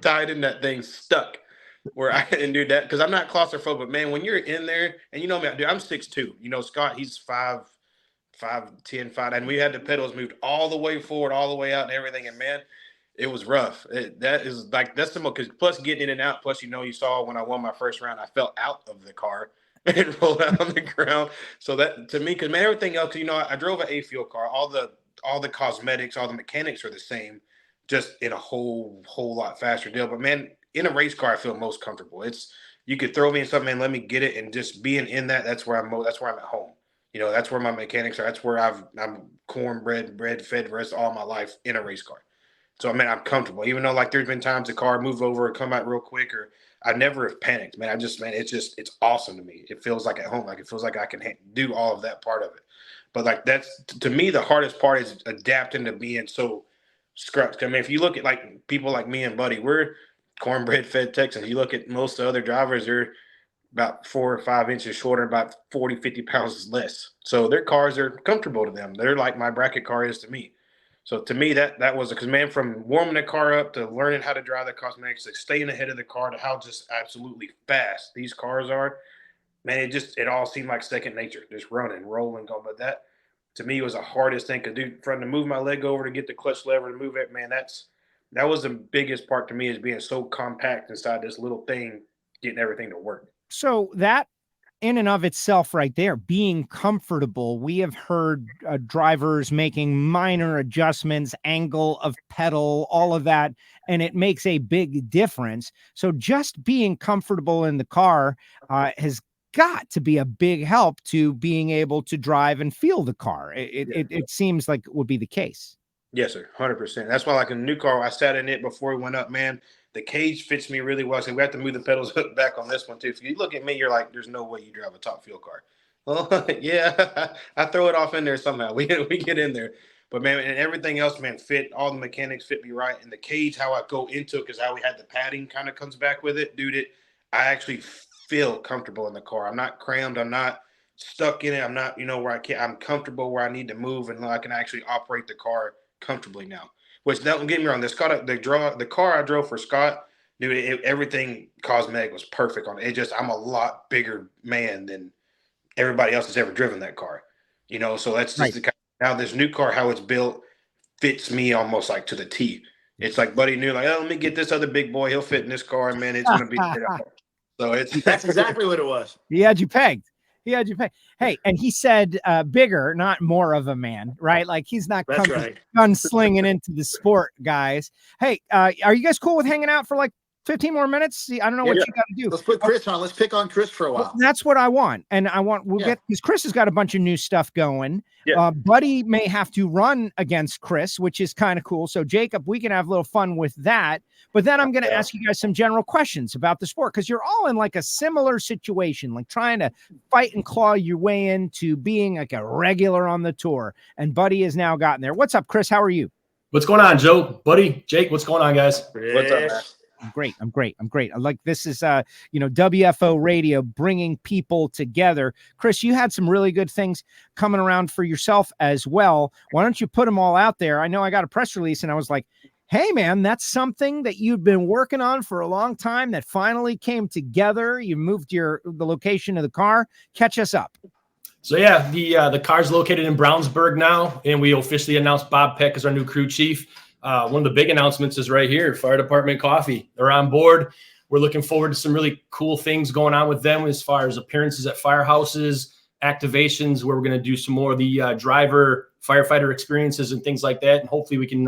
tied in that thing, stuck. Where I didn't do that because I'm not claustrophobic, but man, when you're in there, and me, dude, I'm 6'2". Scott, he's 5'10", 5', and we had the pedals moved all the way forward, all the way out, and everything. And man, it was rough. That's the most, because plus getting in and out, plus you saw when I won my first round, I fell out of the car and rolled out on the ground. So that to me, because man, everything else, I drove an A-fuel car. All the cosmetics, all the mechanics are the same, just in a whole lot faster deal. But man, in a race car, I feel most comfortable. You could throw me in something, man, let me get it, and just being in that, that's where I'm at home. That's where my mechanics are. That's where I'm cornbred, fed for all my life in a race car. So, man, I'm comfortable. Even though, there's been times the car move over or come out real quick, or I never have panicked. Man, it's awesome to me. It feels like at home. It feels like I can do all of that part of it. But, that's, to me, the hardest part is adapting to being so scrubbed. I mean, if you look at, people like me and Buddy, we're cornbread fed Texans. You look at most of the other drivers, they're about 4 or 5 inches shorter, about 40, 50 pounds less. So their cars are comfortable to them. They're like my bracket car is to me. So to me, that was because, man, from warming the car up to learning how to drive the cosmetics, to staying ahead of the car, to how just absolutely fast these cars are, man, it all seemed like second nature, just running, rolling, going. But that, to me, was the hardest thing. Because, dude, to move my leg over to get the clutch lever to move it, man, that was the biggest part to me, is being so compact inside this little thing, getting everything to work.
So that in and of itself right there, being comfortable, we have heard drivers making minor adjustments, angle of pedal, all of that, and it makes a big difference. So just being comfortable in the car has got to be a big help to being able to drive and feel the car. It seems like it would be the case.
Yes, sir. 100%. That's why, in the new car, I sat in it before we went up, man. The cage fits me really well. So we have to move the pedals back on this one too. If you look at me, you're like, there's no way you drive a Top Fuel car. Well, yeah, I throw it off in there somehow. We get in there. But, man, and everything else, man, fit. All the mechanics fit me right. And the cage, how I go into it, because how we had the padding kind of comes back with it. Dude, I actually feel comfortable in the car. I'm not crammed. I'm not stuck in it. I'm not, where I can't. I'm comfortable where I need to move, and I can actually operate the car comfortably now. Which, don't get me wrong, the car I drove for Scott, dude, everything cosmetic was perfect on it. I'm a lot bigger man than everybody else that's ever driven that car. So that's just right. Now this new car, how it's built, fits me almost like to the T. It's like Buddy knew, let me get this other big boy. He'll fit in this car, and man, it's going to be. So that's
exactly what it was.
He had you pegged. He had you pay. Hey, and he said bigger, not more of a man, right? Like he's not
That's right.
gunslinging into the sport, guys. Hey, are you guys cool with hanging out for like 15 more minutes? See, I don't know what you got to do.
Let's put Chris on. Let's pick on Chris for a while.
Well, that's what I want. And we'll get, because Chris has got a bunch of new stuff going.
Yeah.
Buddy may have to run against Chris, which is kind of cool. So Jacob, we can have a little fun with that. But then I'm going to ask you guys some general questions about the sport, because you're all in like a similar situation, like trying to fight and claw your way into being like a regular on the tour. And Buddy has now gotten there. What's up, Chris? How are you?
What's going on, Joe? Buddy, Jake, what's going on, guys?
What's up, man?
I'm great. I like this is WFO Radio bringing people together. Chris, you had some really good things coming around for yourself as well. Why don't you put them all out there? I know I got a press release and I was like, hey man, that's something that you've been working on for a long time that finally came together. You moved the location of the car. Catch us up.
So yeah, the car's located in Brownsburg now, and we officially announced Bob Peck as our new crew chief. One of the big announcements is right here, Fire Department Coffee. They're on board. We're looking forward to some really cool things going on with them as far as appearances at firehouses, activations, where we're going to do some more of the driver firefighter experiences and things like that. And hopefully we can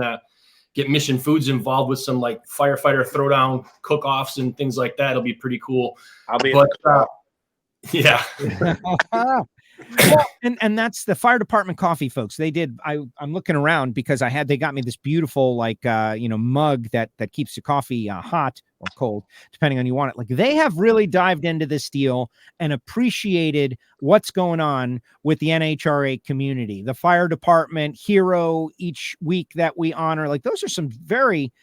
get Mission Foods involved with some like firefighter throwdown cook-offs and things like that. It'll be pretty cool.
I'll be
yeah.
Well, and that's the Fire Department Coffee, folks. They did. I'm looking around because they got me this beautiful mug that keeps the coffee hot or cold, depending on you want it. Like they have really dived into this deal and appreciated what's going on with the NHRA community, the fire department hero each week that we honor. Like those are some very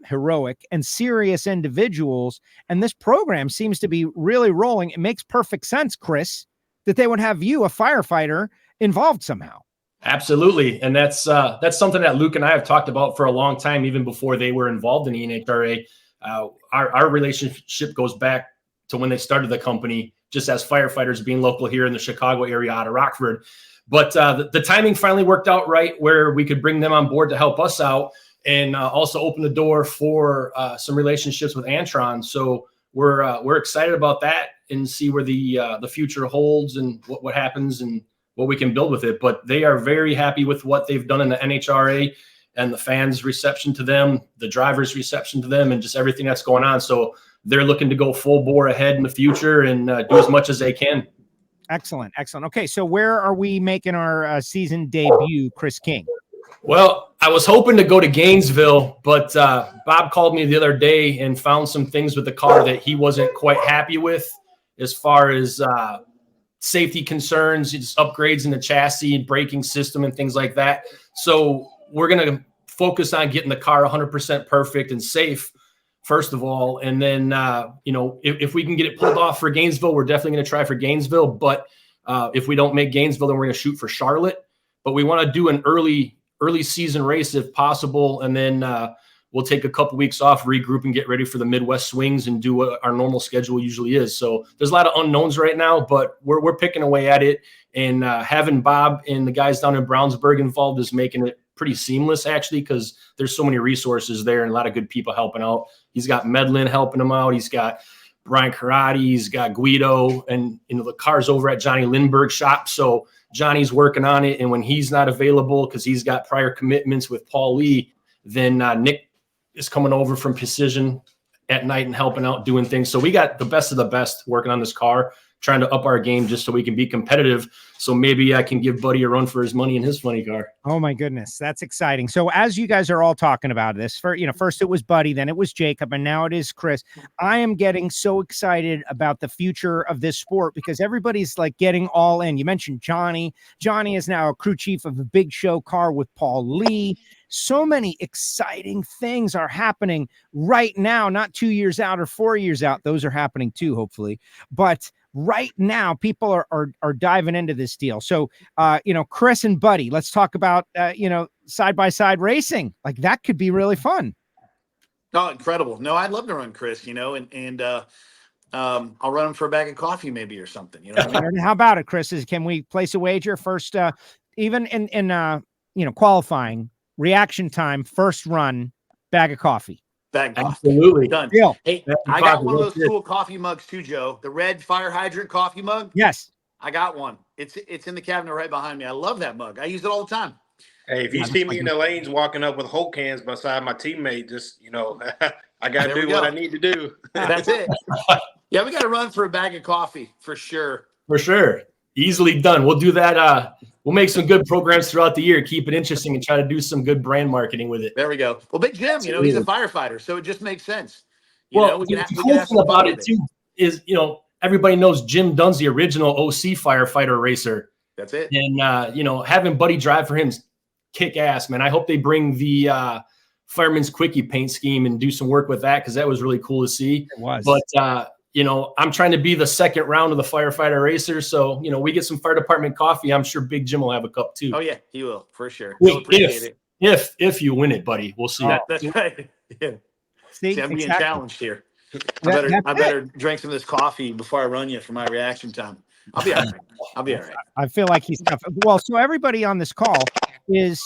heroic and serious individuals, and this program seems to be really rolling. It makes perfect sense, Chris, that they would have you, a firefighter, involved somehow.
Absolutely. And that's something that Luke and I have talked about for a long time, even before they were involved in the NHRA. Our relationship goes back to when they started the company, just as firefighters being local here in the Chicago area out of Rockford. But the timing finally worked out right where we could bring them on board to help us out and also open the door for some relationships with Antron. So we're excited about that and see where the future holds and what happens and what we can build with it. But they are very happy with what they've done in the NHRA and the fans' reception to them, the drivers' reception to them, and just everything that's going on. So they're looking to go full bore ahead in the future and do as much as they can.
Excellent. Okay, so where are we making our season debut, Chris King?
Well, I was hoping to go to Gainesville, but Bob called me the other day and found some things with the car that he wasn't quite happy with as far as safety concerns, just upgrades in the chassis and braking system and things like that. So we're going to focus on getting the car 100% perfect and safe, first of all. And then, if we can get it pulled off for Gainesville, we're definitely going to try for Gainesville. But if we don't make Gainesville, then we're going to shoot for Charlotte. But we want to do an early season race if possible. And then we'll take a couple weeks off, regroup, and get ready for the Midwest swings and do what our normal schedule usually is. So there's a lot of unknowns right now, but we're picking away at it. And having Bob and the guys down in Brownsburg involved is making it pretty seamless, actually, because there's so many resources there and a lot of good people helping out. He's got Medlin helping him out. He's got Brian Karate. He's got Guido, and the car's over at Johnny Lindbergh's shop. So Johnny's working on it. And when he's not available, because he's got prior commitments with Paul Lee, then Nick is coming over from Precision at night and helping out doing things. So we got the best of the best working on this car, trying to up our game just so we can be competitive. So maybe I can give Buddy a run for his money in his funny car.
Oh my goodness. That's exciting. So as you guys are all talking about this, first it was Buddy, then it was Jacob, and now it is Chris. I am getting so excited about the future of this sport because everybody's like getting all in. You mentioned Johnny. Johnny is now a crew chief of a big show car with Paul Lee. So many exciting things are happening right now, not 2 years out or 4 years out. Those are happening too, hopefully. But right now, people are diving into this deal. So, Chris and Buddy, let's talk about, side-by-side racing. Like that could be really fun.
Oh, incredible. No, I'd love to run Chris, and I'll run him for a bag of coffee maybe or something. You know what I mean?
How about it, Chris? Can we place a wager first, even in qualifying, reaction time, first run, bag of coffee?
Bag of
Absolutely.
Done.
Deal.
Hey, I got one of those cool coffee mugs too, Joe. The red fire hydrant coffee mug.
Yes.
I got one. It's in the cabinet right behind me. I love that mug. I use it all the time.
Hey, if you see me in the lanes walking up with Hulk cans beside my teammate, just, I got to do what I need to do.
That's it. Yeah, we got to run for a bag of coffee for sure.
For sure. Easily done. We'll do that. We'll make some good programs throughout the year, keep it interesting, and try to do some good brand marketing with it.
There we go. Well, Big Jim, he's a firefighter, so it just makes sense.
The cool thing about it, too, is, everybody knows Jim Dunn's the original OC firefighter racer.
That's it.
And, having Buddy drive for him is kick ass, man. I hope they bring the Fireman's Quickie paint scheme and do some work with that, because that was really cool to see.
It was.
But, I'm trying to be the second round of the firefighter racer. So, we get some fire department coffee. I'm sure Big Jim will have a cup too.
Oh, yeah, he will, for sure.
If you win it, buddy, we'll see.
That's right. Yeah. See, I'm being challenged here. I better drink some of this coffee before I run you for my reaction time. I'll be all right.
I feel like he's tough. Well, so everybody on this call is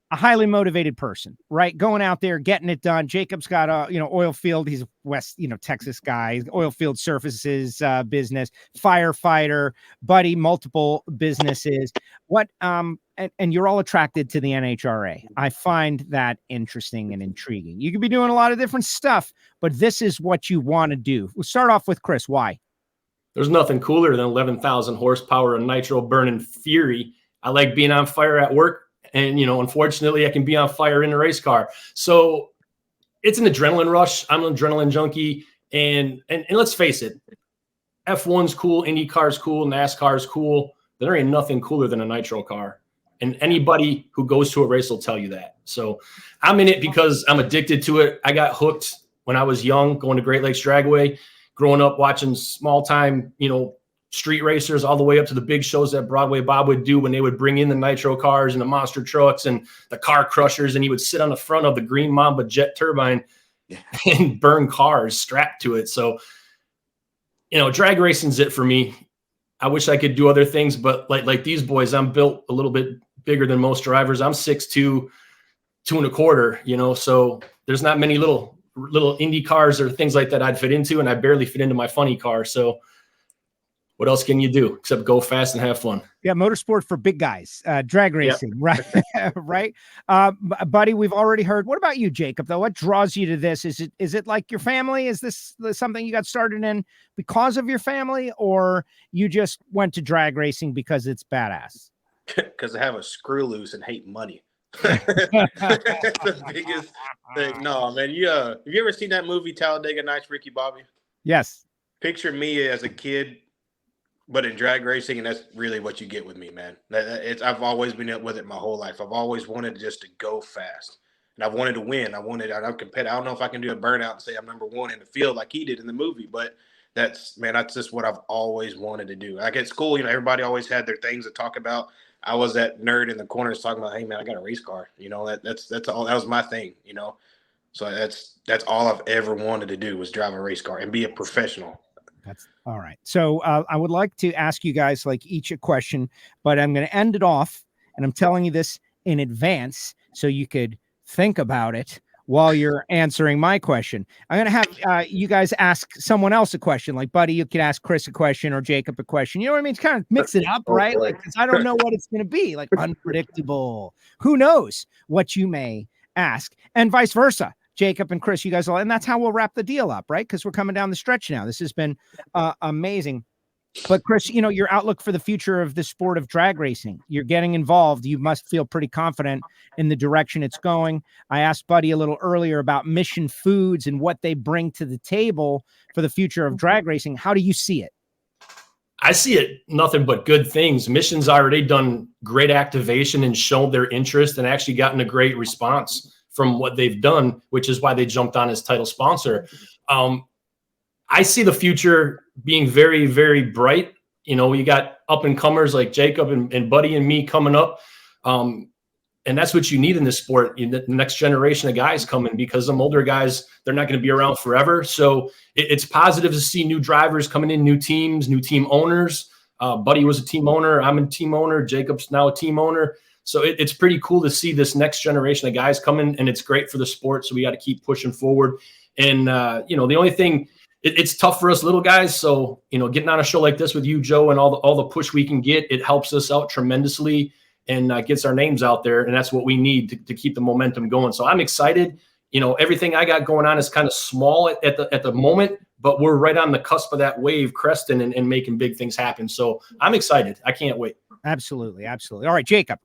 a highly motivated person, right? Going out there, getting it done. Jacob's got oil field. He's a West, Texas guy, oil field surfaces business, firefighter, Buddy, multiple businesses. What, and you're all attracted to the NHRA. I find that interesting and intriguing. You could be doing a lot of different stuff, but this is what you want to do. We'll start off with Chris. Why?
There's nothing cooler than 11,000 horsepower of nitro burning fury. I like being on fire at work. And, unfortunately, I can be on fire in a race car. So it's an adrenaline rush. I'm an adrenaline junkie. And let's face it, F1's cool, IndyCar's cool, NASCAR's cool. There ain't nothing cooler than a nitro car. And anybody who goes to a race will tell you that. So I'm in it because I'm addicted to it. I got hooked when I was young, going to Great Lakes Dragway, growing up watching small time, street racers all the way up to the big shows that Broadway Bob would do when they would bring in the nitro cars and the monster trucks and the car crushers. And he would sit on the front of the Green Mamba jet turbine and burn cars strapped to it. So, drag racing's it for me. I wish I could do other things, but like these boys, I'm built a little bit bigger than most drivers. I'm 6'2", 2.25, so there's not many little Indy cars or things like that I'd fit into, and I barely fit into my funny car. So what else can you do except go fast and have fun? Yeah,
motorsport for big guys, drag racing, right? Right. Buddy, we've already heard. What about you, Jacob, though? What draws you to this? Is it like your family? Is this something you got started in because of your family, or you just went to drag racing because it's badass?
Because I have a screw loose and hate money. That's the biggest thing. No, man. Have you ever seen that movie Talladega Nights, Ricky Bobby?
Yes.
Picture me as a kid, but in drag racing, and that's really what you get with me, man. I've always been with it my whole life. I've always wanted just to go fast, and I've wanted to win. I'm competitive. I don't know if I can do a burnout and say I'm number one in the field like he did in the movie, but that's just what I've always wanted to do. Like at school, everybody always had their things to talk about. I was that nerd in the corners talking about, hey man, I got a race car. That's all. That was my thing. So that's all I've ever wanted to do was drive a race car and be a professional.
That's all right. So I would like to ask you guys each a question, but I'm going to end it off, and I'm telling you this in advance so you could think about it while you're answering my question. I'm going to have you guys ask someone else a question. Like Buddy, you could ask Chris a question or Jacob a question. You know what I mean? It's kind of mix it up, right? Because I don't know what it's going to be. Unpredictable. Who knows what you may ask, and vice versa. Jacob and Chris, you guys and that's how we'll wrap the deal up, right? Because we're coming down the stretch now. This has been amazing. But Chris, your outlook for the future of the sport of drag racing, you're getting involved. You must feel pretty confident in the direction it's going. I asked Buddy a little earlier about Mission Foods and what they bring to the table for the future of drag racing. How do you see it?
I see it nothing but good things. Mission's already done great activation and shown their interest and actually gotten a great response from what they've done, which is why they jumped on as title sponsor. I see the future being very, very bright. You got up and comers like Jacob and Buddy and me coming up. And that's what you need in this sport. The next generation of guys coming, because some older guys, they're not going to be around forever. So it's positive to see new drivers coming in, new teams, new team owners. Buddy was a team owner. I'm a team owner. Jacob's now a team owner. So it's pretty cool to see this next generation of guys coming, and it's great for the sport. So we got to keep pushing forward. And, the only thing it's tough for us little guys. So, getting on a show like this with you, Joe, and all the push we can get, it helps us out tremendously and gets our names out there. And that's what we need to keep the momentum going. So I'm excited. Everything I got going on is kind of small at the moment, but we're right on the cusp of that wave cresting and making big things happen. So I'm excited. I can't wait.
Absolutely. Absolutely. All right, Jacob,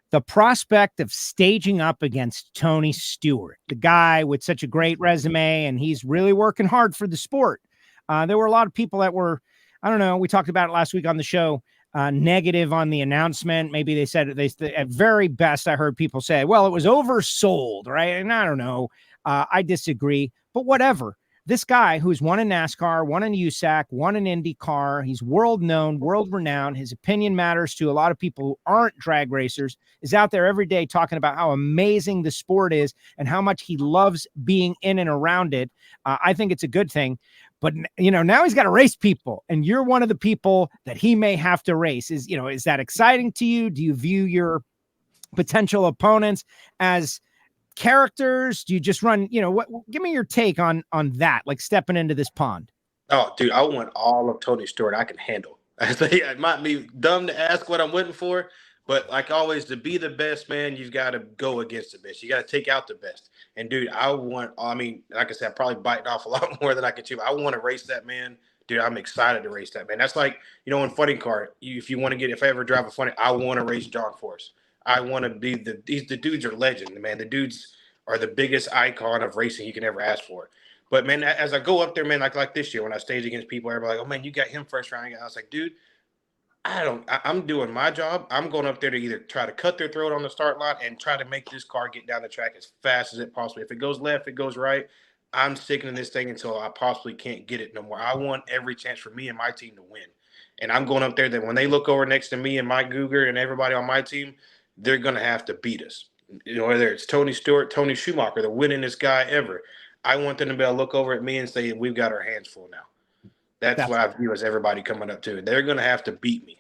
the prospect of staging up against Tony Stewart, the guy with such a great resume, and he's really working hard for the sport. There were a lot of people that were, I don't know, we talked about it last week on the show, negative on the announcement. Maybe they said at very best, I heard people say, well, it was oversold, right? And I don't know. I disagree, but whatever. This guy who's won in NASCAR, won in USAC, won in IndyCar, he's world known, world renowned. His opinion matters to a lot of people who aren't drag racers, is out there every day talking about how amazing the sport is and how much he loves being in and around it. I think it's a good thing. But, now he's got to race people, and you're one of the people that he may have to race. Is that exciting to you? Do you view your potential opponents as characters? Do you just run, give me your take on that, like stepping into this pond.
Oh, dude, I want all of Tony Stewart I can handle. It might be dumb to ask what I'm waiting for, but like always, to be the best, man, you've got to go against the best. You got to take out the best. And, dude, like I said, I'm probably biting off a lot more than I can chew. I want to race that man. Dude, I'm excited to race that man. That's like, in funny car, if I ever drive a funny, I want to race John Force. I want to be the dudes are legend, man. The dudes are the biggest icon of racing you can ever ask for. But, man, as I go up there, man, like this year when I stage against people, everybody like, oh, man, you got him first round. I was like, dude, I'm doing my job. I'm going up there to either try to cut their throat on the start line and try to make this car get down the track as fast as it possibly. If it goes left, it goes right. I'm sticking to this thing until I possibly can't get it no more. I want every chance for me and my team to win. And I'm going up there that when they look over next to me and Mike Guger and everybody on my team, they're going to have to beat us. Whether it's Tony Stewart, Tony Schumacher, the winningest guy ever, I want them to be able to look over at me and say, we've got our hands full now. That's what I view as everybody coming up to. They're going to have to beat me.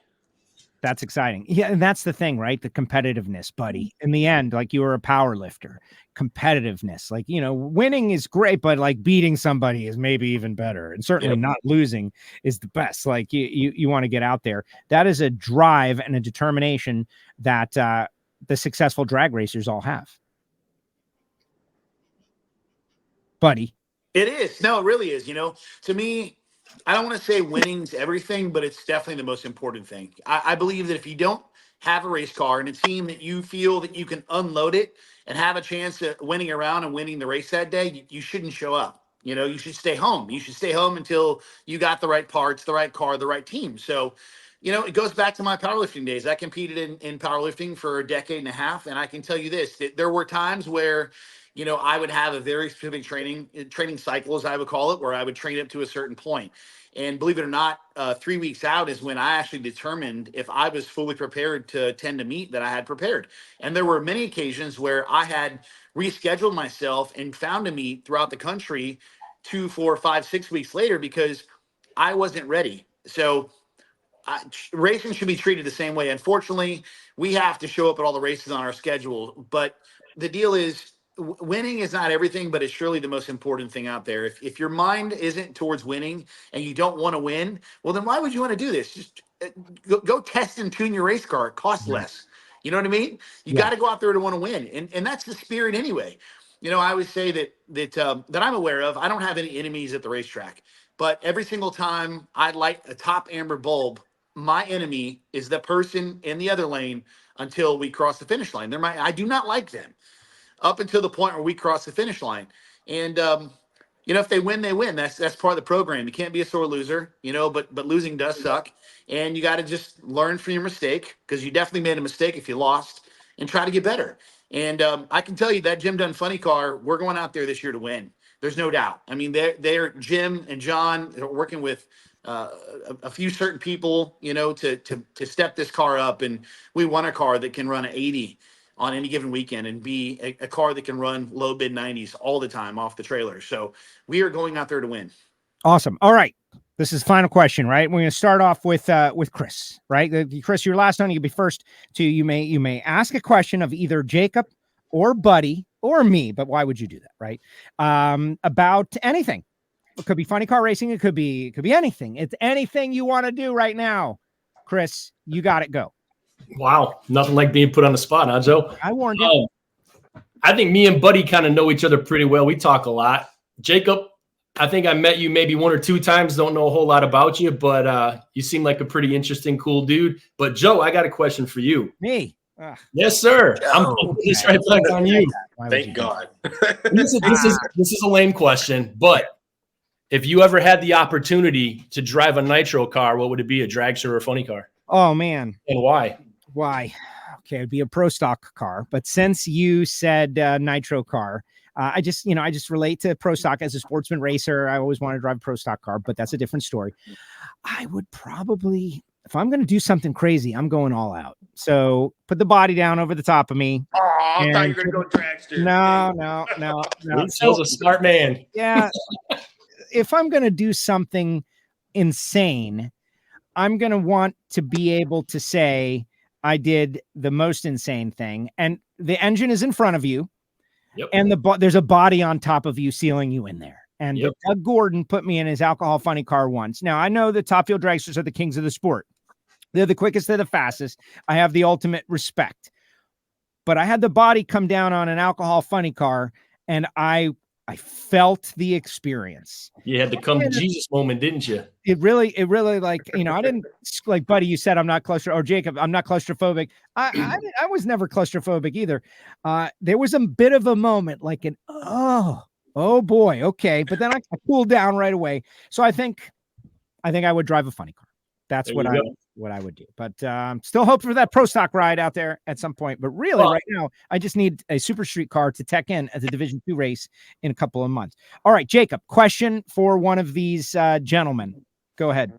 That's exciting. Yeah, and that's the thing, right? The competitiveness, buddy. In the end, like, you were a power lifter. Competitiveness. Like, winning is great, but like beating somebody is maybe even better. And certainly not losing is the best. Like, you want to get out there. That is a drive and a determination that the successful drag racers all have. Buddy.
It is. No, it really is. To me, I don't want to say winning's everything, but it's definitely the most important thing. I believe that if you don't have a race car and a team that you feel that you can unload it and have a chance at winning around and winning the race that day, you shouldn't show up. You should stay home. You should stay home until you got the right parts, the right car, the right team. So, it goes back to my powerlifting days. I competed in powerlifting for a decade and a half, and I can tell you this, that there were times where I would have a very specific training cycle, as I would call it, where I would train up to a certain point. And believe it or not, 3 weeks out is when I actually determined if I was fully prepared to attend a meet that I had prepared. And there were many occasions where I had rescheduled myself and found a meet throughout the country 2, 4, 5, 6 weeks later because I wasn't ready. So racing should be treated the same way. Unfortunately, we have to show up at all the races on our schedule. But the deal is, winning is not everything, but it's surely the most important thing out there. If your mind isn't towards winning and you don't want to win, well, then why would you want to do this? Just go test and tune your race car. It costs less. You know what I mean? You got to go out there to want to win. And that's the spirit anyway. I always say that I'm aware of, I don't have any enemies at the racetrack, but every single time I light a top amber bulb, my enemy is the person in the other lane until we cross the finish line. I do not like them up until the point where we cross the finish line. And, if they win, they win. That's part of the program. You can't be a sore loser, but losing does suck. And you got to just learn from your mistake, because you definitely made a mistake if you lost, and try to get better. And I can tell you that Jim Dunn Funny Car, we're going out there this year to win. There's no doubt. I mean, they're Jim and John are working with a few certain people, to step this car up. And we want a car that can run an 80 on any given weekend and be a car that can run low mid 90s all the time off the trailer. So we are going out there to win.
Awesome. All right. This is the final question, right? We're going to start off with Chris, right? Chris, you're last on. You can be first to, you may ask a question of either Jacob or Buddy or me, but why would you do that? Right. About anything. It could be funny car racing. It could be anything. It's anything you want to do right now. Chris, you got it. Go.
Wow. Nothing like being put on the spot, huh, Joe?
I warned you.
I think me and Buddy kind of know each other pretty well. We talk a lot. Jacob, I think I met you maybe 1 or 2 times. Don't know a whole lot about you, but you seem like a pretty interesting, cool dude. But Joe, I got a question for you.
Me?
Yes, sir. I'm putting this right back on you.
Thank God.
This is a lame question, but if you ever had the opportunity to drive a Nitro car, what would it be? A dragster or a funny car?
Oh man.
And why?
Why? Okay, it'd be a pro stock car. But since you said Nitro car, I just relate to pro stock as a sportsman racer. I always wanted to drive a pro stock car, but that's a different story. I would probably, if I'm going to do something crazy, I'm going all out. So put the body down over the top of me.
Oh, I thought you were going to go dragster.
No.
Sounds a smart man.
Yeah. If I'm going to do something insane, I'm going to want to be able to say I did the most insane thing. And the engine is in front of you.
Yep.
And there's a body on top of you sealing you in there. And Doug Gordon put me in his alcohol funny car once. Now, I know the top field dragsters are the kings of the sport. They're the quickest, they're the fastest. I have the ultimate respect. But I had the body come down on an alcohol funny car, and I felt the experience.
You had the come to Jesus moment, didn't you?
It really like, I didn't like Buddy, you said I'm not claustrophobic, or Jacob, I'm not claustrophobic. I was never claustrophobic either. There was a bit of a moment like oh boy. Okay. But then I cooled down right away. So I think I would drive a funny car. That's what I would do. But still hope for that pro stock ride out there at some point. But really right now, I just need a super street car to tech in at the Division 2 race in a couple of months. All right, Jacob, question for one of these gentlemen. Go ahead.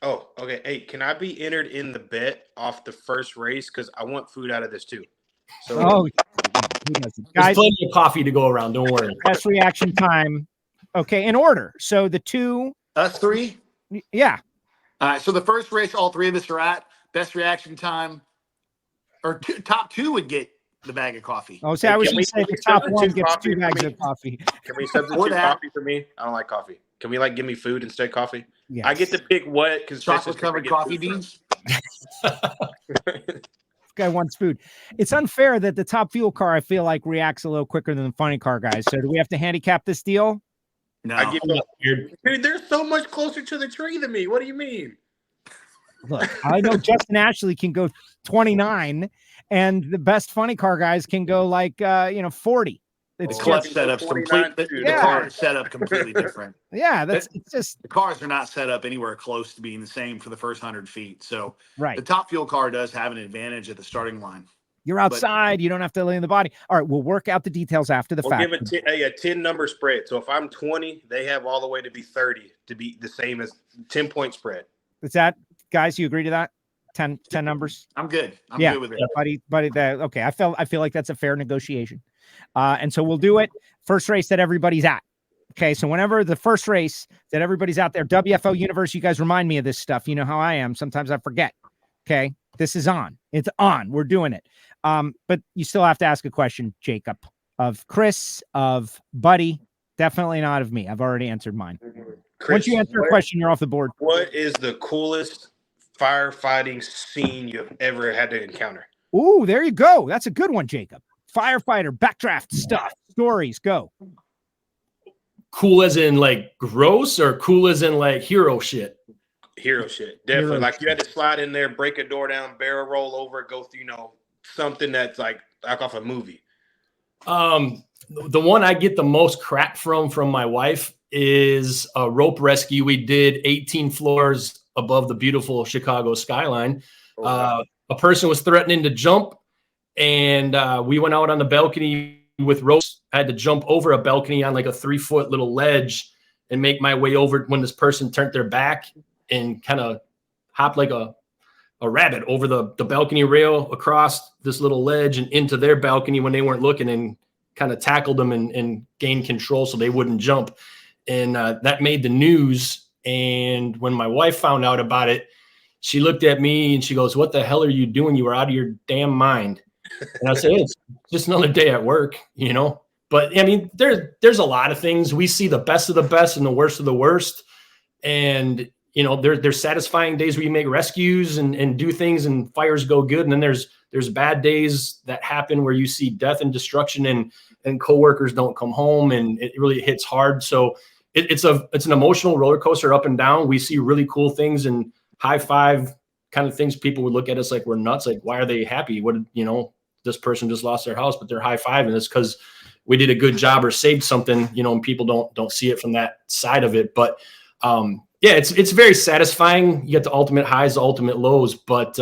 Oh, okay. Hey, can I be entered in the bet off the first race? Because I want food out of this too. So
guys, there's plenty of coffee to go around. Don't worry.
Best reaction time. Okay, in order. So the two.
Us three?
Yeah.
All right. So the first race, all three of us are at. Best reaction time, or top 2 would get the bag of coffee.
Oh, see, I was going to say the top 1 gets 2 bags of coffee.
Can we substitute coffee for me? I don't like coffee. Can we give me food instead of coffee? Yes. I get to pick what
chocolate covered coffee beans.
This guy wants food. It's unfair that the top fuel car, I feel like, reacts a little quicker than the funny car guys. So do we have to handicap this deal?
No.
Dude, they're so much closer to the tree than me. What do you mean?
Look, I know Justin Ashley can go 29, and the best funny car guys can go 40. It's
clutch setup's completely. The car is set up completely different.
Yeah, it's just
the cars are not set up anywhere close to being the same for the first 100 feet. So
right,
the top fuel car does have an advantage at the starting line.
You're outside. You don't have to lay in the body. All right, we'll work out the details after the fact.
We'll give a 10 number spread. So if I'm 20, they have all the way to be 30 to be the same as 10-point spread.
Is that, guys, you agree to that? 10 numbers?
I'm good. I'm good with it.
Buddy, okay. I feel like that's a fair negotiation. And so we'll do it. First race that everybody's at. Okay, so whenever the first race that everybody's out there, WFO Universe, you guys remind me of this stuff. You know how I am. Sometimes I forget. Okay, this is on. It's on. We're doing it. But you still have to ask a question, Jacob, of Chris, of Buddy. Definitely not of me. I've already answered mine.
Chris,
once you answer a question, you're off the board.
What is the coolest firefighting scene you've ever had to encounter?
Ooh, there you go. That's a good one, Jacob. Firefighter, backdraft stuff, stories, go.
Cool as in gross, or cool as in hero shit?
Hero shit. Definitely. You had to slide in there, break a door down, barrel roll over, go through, something that's like off a movie.
The one I get the most crap from my wife is a rope rescue we did 18 floors above the beautiful Chicago skyline. A person was threatening to jump, and we went out on the balcony with ropes. I had to jump over a balcony on a 3-foot little ledge and make my way over when this person turned their back and kind of hopped like a rabbit over the balcony rail across this little ledge and into their balcony when they weren't looking, and kind of tackled them and gained control so they wouldn't jump. And that made the news. And when my wife found out about it, she looked at me and she goes, "What the hell are you doing? You were out of your damn mind." And I said, "It's just another day at work, But But I mean, there's a lot of things. We see the best of the best and the worst of the worst. And, you know, there's satisfying days where you make rescues and do things and fires go good. And then there's bad days that happen where you see death and destruction and coworkers don't come home, and it really hits hard. So it's an emotional roller coaster up and down. We see really cool things and high five kind of things. People would look at us like we're nuts. Like, why are they happy? What, you know, this person just lost their house, but they're high fiving. It's because we did a good job or saved something, you know, and people don't see it from that side of it. But yeah, it's very satisfying. You get the ultimate highs, the ultimate lows, but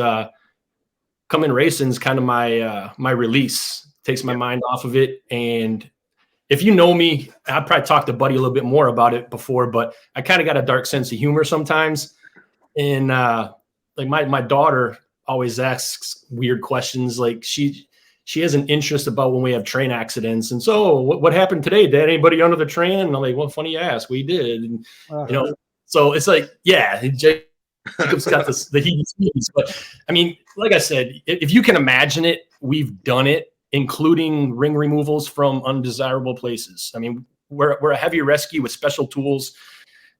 coming racing is kind of my release. Takes my mind off of it. And if you know me, I probably talked to Buddy a little bit more about it before, but I kind of got a dark sense of humor sometimes. And like my daughter always asks weird questions. Like she has an interest about when we have train accidents. And so what happened today? Did anybody under the train? And I'm like, well, funny you ask. We did. And, you know, so it's like, yeah, Jacob's got the heat. But I mean, like I said, if you can imagine it, we've done it, including ring removals from undesirable places. I mean, we're a heavy rescue with special tools,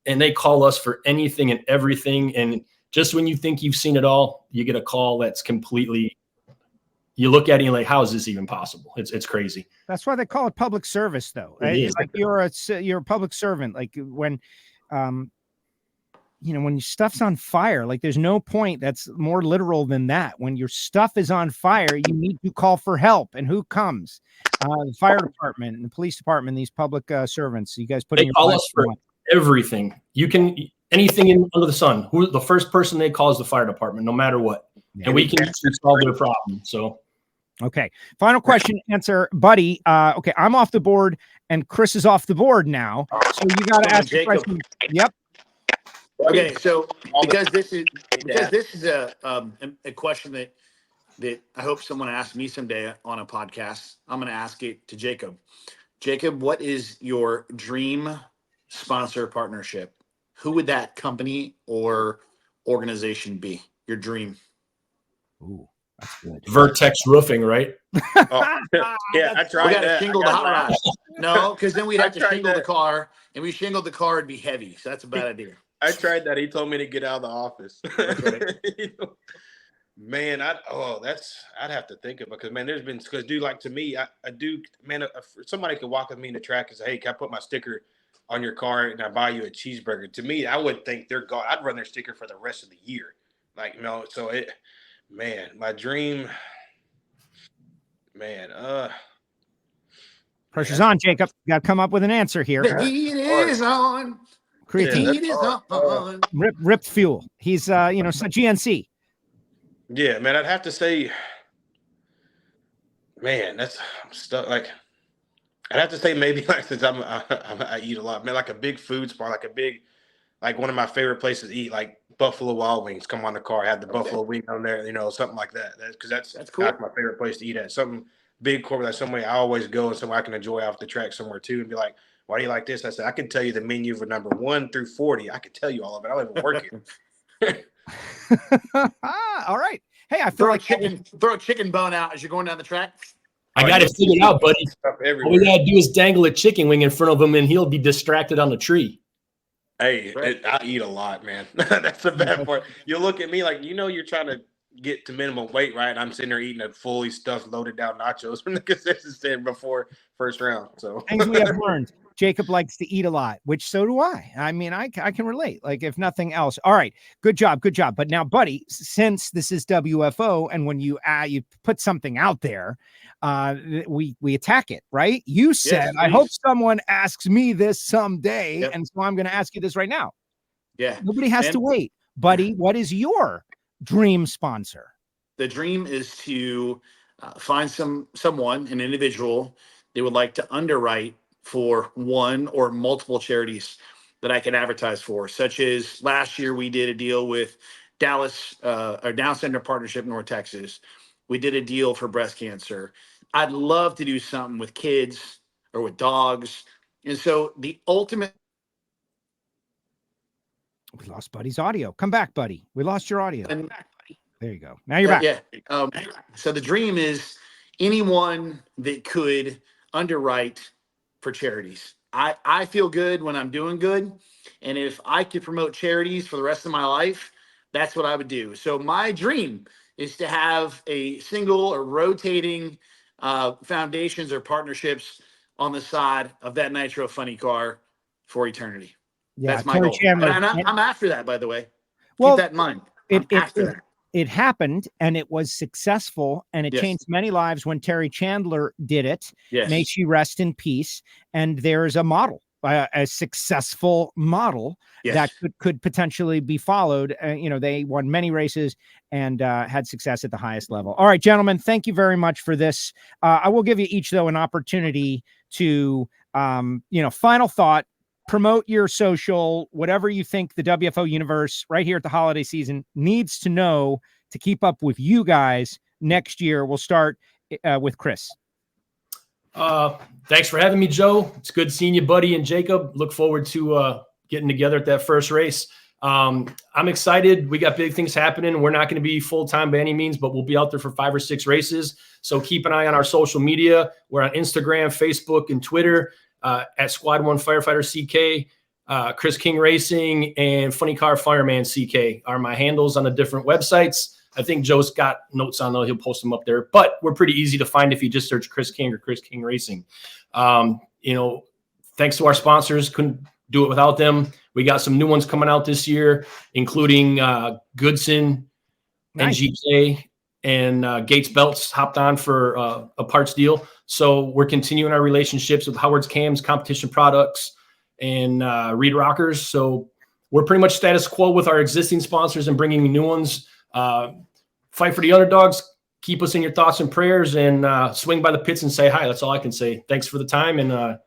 and they call us for anything and everything. And just when you think you've seen it all, you get a call that's completely, you look at it and you're like, how is this even possible? It's crazy.
That's why they call it public service, though. It's like you're a public servant. Like when, you know, when your stuff's on fire, like there's no point that's more literal than that. When your stuff is on fire, you need to call for help. And who comes? The fire department and the police department, these public servants. You guys put in your
call us for everything. You can, anything under the sun. Who the first person they call is the fire department, no matter what. Yeah, and we can solve their problem. So,
okay. Final question, answer, Buddy. Okay, I'm off the board and Chris is off the board now. So you got to ask the question. Yep.
Okay, so because this is a question that I hope someone asks me someday on a podcast, I'm going to ask it to Jacob. Jacob, what is your dream sponsor partnership? Who would that company or organization be? Your dream?
Ooh, that's good.
Vertex Roofing, right?
Oh, yeah, I tried that.
Shingle the hot rod. No, because then we'd have to shingle the car, and we shingled the car, it'd be heavy. So that's a bad idea.
I tried that. He told me to get out of the office. Man, I'd have to think of it because, man, there's been, because dude, like to me, I do, man, somebody could walk with me in the track and say, hey, can I put my sticker on your car and I buy you a cheeseburger? To me, I would think they're gone. I'd run their sticker for the rest of the year. Like, you know, so man, my dream, man,
pressure's on, Jacob. You got to come up with an answer here.
The heat is on.
Heat is on. Rip fuel. He's, so GNC.
Yeah, man, I'd have to say, man, that's stuff. Like, I'd have to say maybe like since I eat a lot, man, like a big food spot, like one of my favorite places to eat, like Buffalo Wild Wings. Come on the car, have the Buffalo wing on there, you know, something like that. That's cool. That's my favorite place to eat at. Something big corporate, like somewhere I always go and somewhere I can enjoy off the track somewhere too, and be like, why do you like this? I said, I can tell you the menu for number 1 through 40. I can tell you all of it. I don't even work here.
All right. Hey, I feel
throw a chicken bone out as you're going down the track.
I got it figured out, buddy. All we gotta do is dangle a chicken wing in front of him, and he'll be distracted on the tree.
Hey, I eat a lot, man. That's the bad part. You look at me like, you know, you're trying to get to minimum weight, right? I'm sitting there eating a fully stuffed, loaded down nachos from the concession stand before first round. So
things we have learned. Jacob likes to eat a lot, which so do I. I mean, I can relate, like if nothing else. All right, good job. But now, Buddy, since this is WFO, and when you put something out there, we attack it, right? You said, yes, I hope someone asks me this someday, yep. And so I'm going to ask you this right now.
Yeah,
nobody has to wait, Buddy. What is your dream sponsor?
The dream is to find an individual they would like to underwrite for one or multiple charities that I can advertise for, such as last year we did a deal with Dallas, our Down Syndrome Partnership North Texas. We did a deal for breast cancer. I'd love to do something with kids or with dogs. And so the ultimate.
We lost Buddy's audio. Come back, Buddy. We lost your audio. There you go. Now you're back.
Yeah. So the dream is anyone that could underwrite for charities. I feel good when I'm doing good. And if I could promote charities for the rest of my life, that's what I would do. So my dream is to have a single or rotating foundations or partnerships on the side of that Nitro funny car for eternity.
Yeah,
That's my
Terry
goal.
Chandler.
And I'm after that, by the way.
Well,
Keep that in mind. I'm after that.
It happened and it was successful and it changed many lives when Terry Chandler did it.
Yes.
May she rest in peace. And there's a model, a successful model that could potentially be followed. They won many races and had success at the highest level. All right, gentlemen, thank you very much for this. I will give you each, though, an opportunity to, final thought. Promote your social, whatever you think the WFO universe right here at the holiday season needs to know to keep up with you guys next year. We'll start with Chris.
Thanks for having me, Joe. It's good seeing you, buddy, and Jacob. Look forward to getting together at that first race. I'm excited. We got big things happening. We're not going to be full-time by any means, but we'll be out there for 5 or 6 races. So keep an eye on our social media. We're on Instagram, Facebook, and Twitter. At Squad 1 Firefighter CK, Chris King Racing, and Funny Car Fireman CK are my handles on the different websites. I think Joe's got notes on those. He'll post them up there. But we're pretty easy to find if you just search Chris King or Chris King Racing. Thanks to our sponsors. Couldn't do it without them. We got some new ones coming out this year, including Goodson, NGK, and Gates Belts hopped on for a parts deal. So we're continuing our relationships with Howard's Cams, Competition Products, and Reed Rockers. So we're pretty much status quo with our existing sponsors and bringing new ones. Fight for the underdogs. Keep us in your thoughts and prayers, and swing by the pits and say hi. That's all I can say. Thanks for the time, and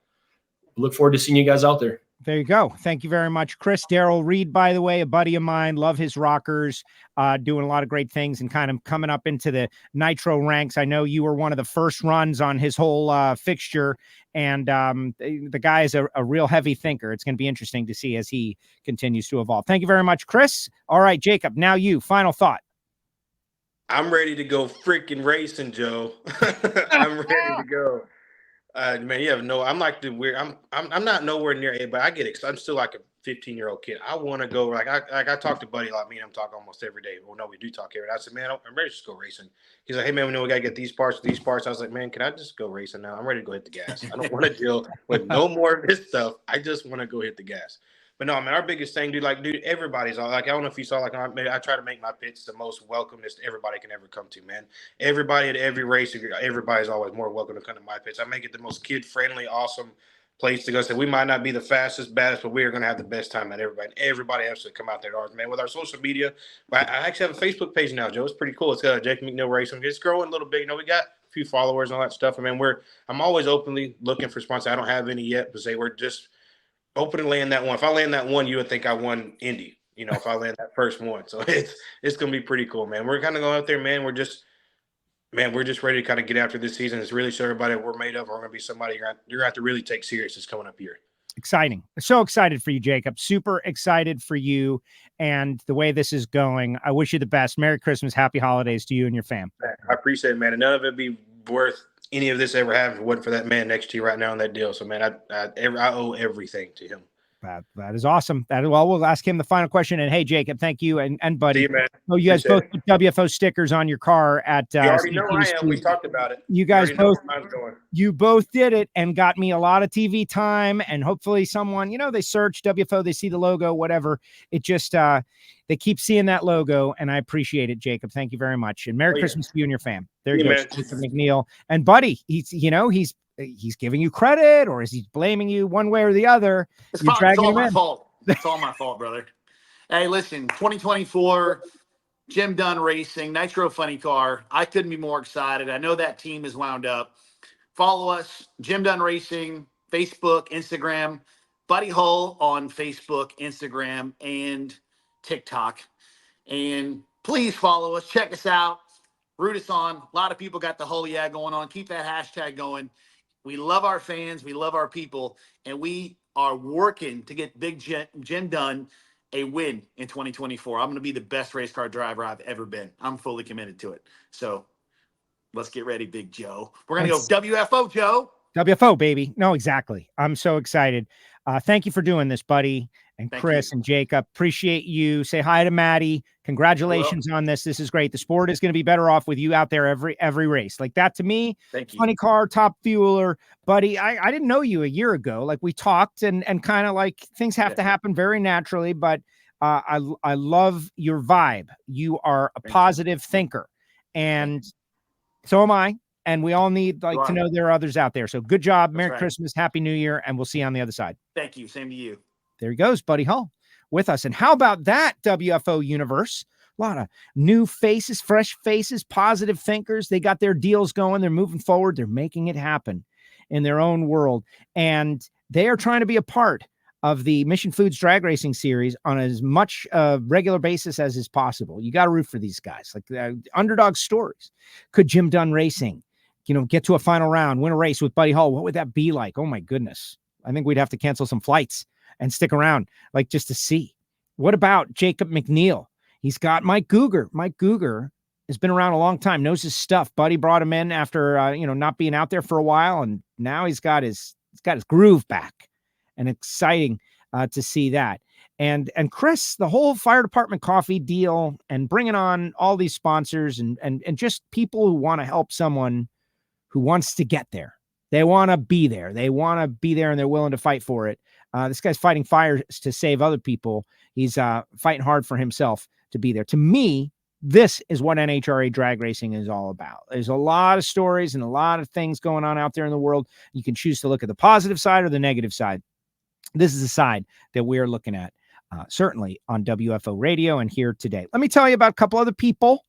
look forward to seeing you guys out there.
There you go. Thank you very much, Chris. Daryl Reed, by the way, a buddy of mine, love his rockers, doing a lot of great things and kind of coming up into the Nitro ranks. I know you were one of the first runs on his whole fixture, and the guy is a real heavy thinker. It's going to be interesting to see as he continues to evolve. Thank you very much, Chris. All right, Jacob, now you, final thought.
I'm ready to go freaking racing, Joe. I'm ready to go. Man, you have no. I'm like the weird. I'm not nowhere near it, but I get excited. I'm still like a 15-year-old kid. I want to go. I talk to Buddy like me and him talk almost every day. Well, no, we do talk every day. I said, man, I'm ready to just go racing. He's like, hey man, we know we gotta get these parts. I was like, man, can I just go racing now? I'm ready to go hit the gas. I don't want to deal with no more of this stuff. I just want to go hit the gas. But no, man, our biggest thing, dude, everybody's all like, I don't know if you saw, like, I try to make my pits the most welcomest everybody can ever come to, man. Everybody at every race, everybody's always more welcome to come to my pits. I make it the most kid-friendly, awesome place to go. So we might not be the fastest, baddest, but we are going to have the best time at everybody. Everybody has to come out there to ours, man. With our social media, I actually have a Facebook page now, Joe. It's pretty cool. It's Jake McNeal Racing. It's growing a little bit. We got a few followers and all that stuff. I mean, I'm always openly looking for sponsors. I don't have any yet, but we're just open and land that one. If I land that one, you would think I won Indy, if I land that first one. So it's going to be pretty cool, man. We're kind of going out there, man. We're just ready to kind of get after this season. It's really show everybody what we're made of. We're going to be somebody you're going to have to really take serious this coming up year. Exciting.
So excited for you, Jacob. Super excited for you and the way this is going. I wish you the best. Merry Christmas. Happy holidays to you and your fam.
I appreciate it, man. And none of it be worth any of this ever happened if it wasn't for that man next to you right now on that deal. So, man, I owe everything to him.
That is awesome. We'll ask him the final question. And hey, Jacob, thank you and Buddy.
See you, man.
Oh, you guys both put WFO stickers on your car at.
You already know I am. We talked about it.
You guys both did it and got me a lot of TV time. And hopefully, someone they search WFO, they see the logo, whatever. It just they keep seeing that logo, and I appreciate it, Jacob. Thank you very much, and Merry Christmas to you and your fam. There you go, McNeal and Buddy. He's giving you credit, or is he blaming you one way or the other?
It's all my fault. It's all my fault, brother. Hey, listen, 2024, Jim Dunn Racing, Nitro Funny Car. I couldn't be more excited. I know that team is wound up. Follow us, Jim Dunn Racing, Facebook, Instagram, Buddy Hull on Facebook, Instagram, and TikTok. And please follow us. Check us out. Root us on. A lot of people got the whole going on. Keep that hashtag going. We love our fans. We love our people. And we are working to get Big Jim Dunn a win in 2024. I'm going to be the best race car driver I've ever been. I'm fully committed to it. So let's get ready, Big Joe. We're going to go WFO, Joe.
WFO, baby. No, exactly. I'm so excited. Thank you for doing this, buddy. And
Thank
Chris
you.
and Jacob, appreciate you. Say hi to Maddie. Congratulations on this. This is great. The sport is going to be better off with you out there every race. Like that to me,
Thank you.
funny car, top fueler, buddy. I didn't know you a year ago. Like we talked and kind of like things have to happen very naturally, but I love your vibe. You are a positive thinker, and so am I. And we all need to know there are others out there. So good job. Merry Christmas. Happy New Year. And we'll see you on the other side.
Thank you. Same to you.
There he goes, Buddy Hull with us. And how about that, WFO universe? A lot of new faces, fresh faces, positive thinkers. They got their deals going. They're moving forward. They're making it happen in their own world. And they are trying to be a part of the Mission Foods Drag Racing Series on as much regular basis as is possible. You got to root for these guys. Like underdog stories. Could Jim Dunn Racing, get to a final round, win a race with Buddy Hull? What would that be like? Oh my goodness. I think we'd have to cancel some flights and stick around, like just to see. What about Jacob McNeal? He's got Mike Guger. Mike Guger has been around a long time, knows his stuff. Buddy brought him in after not being out there for a while, and now he's got his groove back. And exciting to see that. And Chris, the whole fire department coffee deal, and bringing on all these sponsors and just people who want to help someone who wants to get there. They want to be there. They want to be there, and they're willing to fight for it. This guy's fighting fires to save other people. He's fighting hard for himself to be there. To me, this is what NHRA drag racing is all about. There's a lot of stories and a lot of things going on out there in the world. You can choose to look at the positive side or the negative side. This is the side that we're looking at, certainly on WFO Radio and here today. Let me tell you about a couple other people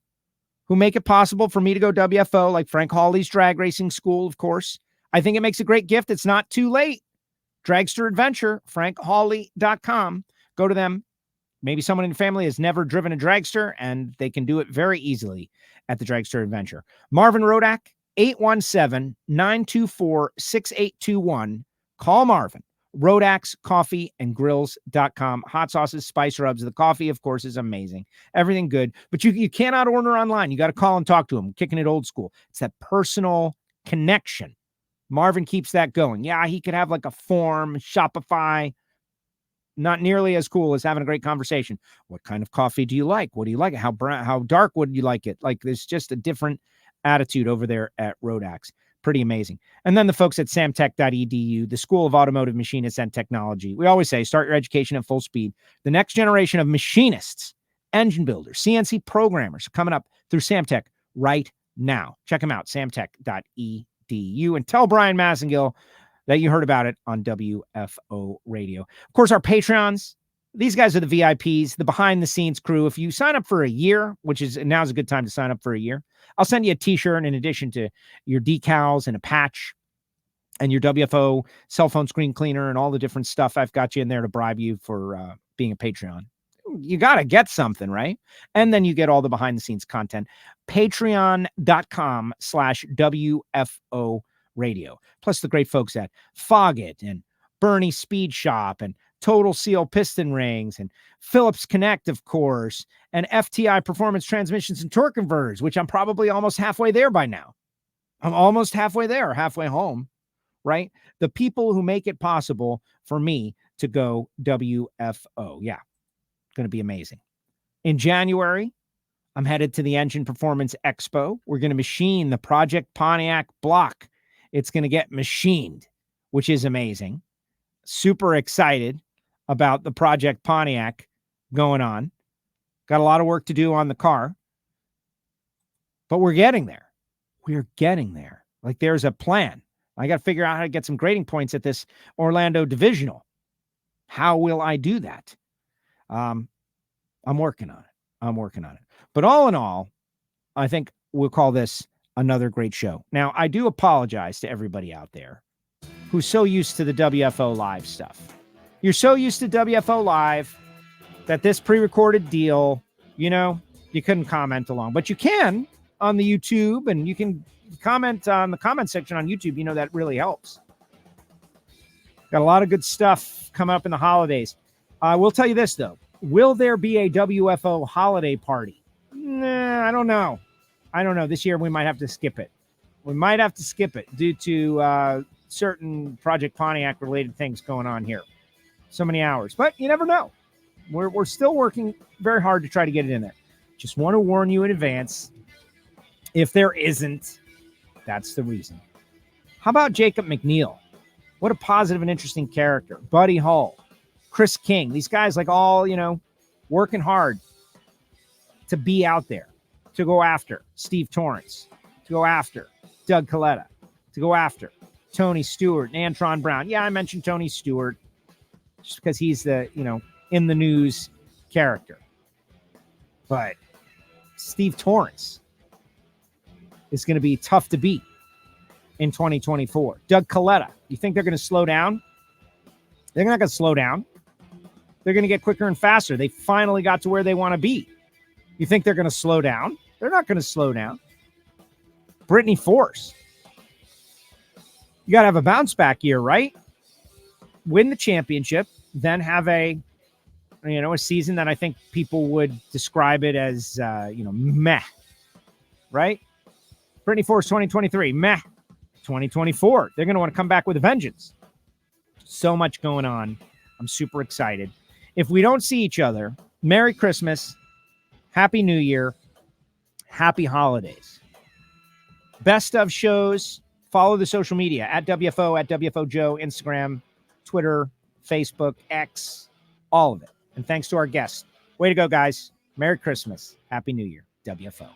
who make it possible for me to go WFO, like Frank Hawley's Drag Racing School, of course. I think it makes a great gift. It's not too late. Dragster Adventure, frankhawley.com. Go to them. Maybe someone in your family has never driven a dragster, and they can do it very easily at the Dragster Adventure. Marvin Rodak, 817-924-6821. Call Marvin. Rodak's Coffee and Grills.com. Hot sauces, spice rubs. The coffee, of course, is amazing. Everything good. But you cannot order online. You got to call and talk to him. Kicking it old school. It's that personal connection. Marvin keeps that going. Yeah, he could have like a form, Shopify. Not nearly as cool as having a great conversation. What kind of coffee do you like? What do you like? How brown, how dark would you like it? Like there's just a different attitude over there at Rodak's. Pretty amazing. And then the folks at samtech.edu, the School of Automotive Machinists and Technology. We always say, start your education at full speed. The next generation of machinists, engine builders, CNC programmers are coming up through Samtech right now. Check them out, samtech.edu. And tell Brian Massengill that you heard about it on WFO Radio. Of course, our Patreons, these guys are the VIPs, the behind-the-scenes crew. If you sign up for a year, which is now's a good time to sign up for a year, I'll send you a T-shirt in addition to your decals and a patch and your WFO cell phone screen cleaner and all the different stuff I've got you in there to bribe you for being a Patreon. You got to get something, right? And then you get all the behind-the-scenes content. Patreon.com/WFO Radio. Plus the great folks at Foggett and Bernie Speed Shop and Total Seal Piston Rings and Phillips Connect, of course, and FTI Performance Transmissions and Torque Converters, which I'm probably almost halfway there by now. I'm almost halfway there, halfway home, right? The people who make it possible for me to go WFO. Yeah, going to be amazing. In January, I'm headed to the Engine Performance Expo. We're going to machine the Project Pontiac block. It's going to get machined, which is amazing. Super excited about the Project Pontiac going on. Got a lot of work to do on the car, but we're getting there. We're getting there. Like there's a plan. I got to figure out how to get some grading points at this Orlando divisional. How will I do that? I'm working on it. But all in all, I think we'll call this another great show. Now, I do apologize to everybody out there who's so used to the WFO Live stuff. You're so used to WFO Live that this pre-recorded deal, you couldn't comment along. But you can on the YouTube, and you can comment on the comment section on YouTube. That really helps. Got a lot of good stuff coming up in the holidays. I will tell you this, though. Will there be a WFO holiday party? Nah, I don't know. This year we might have to skip it. Due to certain Project Pontiac related things going on here. So many hours, but you never know. We're still working very hard to try to get it in there. Just want to warn you in advance. If there isn't, that's the reason. How about Jacob McNeal? What a positive and interesting character. Buddy Hull, Chris King. These guys like all, working hard to be out there, to go after Steve Torrence, to go after Doug Coletta, to go after Tony Stewart and Antron Brown. Yeah, I mentioned Tony Stewart just because he's the, in the news character. But Steve Torrence is going to be tough to beat in 2024. Doug Coletta, you think they're going to slow down? They're not going to slow down. They're going to get quicker and faster. They finally got to where they want to be. You think they're going to slow down? They're not going to slow down. Brittany Force. You got to have a bounce back year, right? Win the championship, then have a season that I think people would describe it as, meh, right? Brittany Force 2023, meh. 2024, they're going to want to come back with a vengeance. So much going on. I'm super excited. If we don't see each other, Merry Christmas, Happy New Year, Happy Holidays. Best of shows. Follow the social media at WFO, at WFO Joe, Instagram, Twitter, Facebook, X, all of it. And thanks to our guests. Way to go, guys. Merry Christmas. Happy New Year. WFO.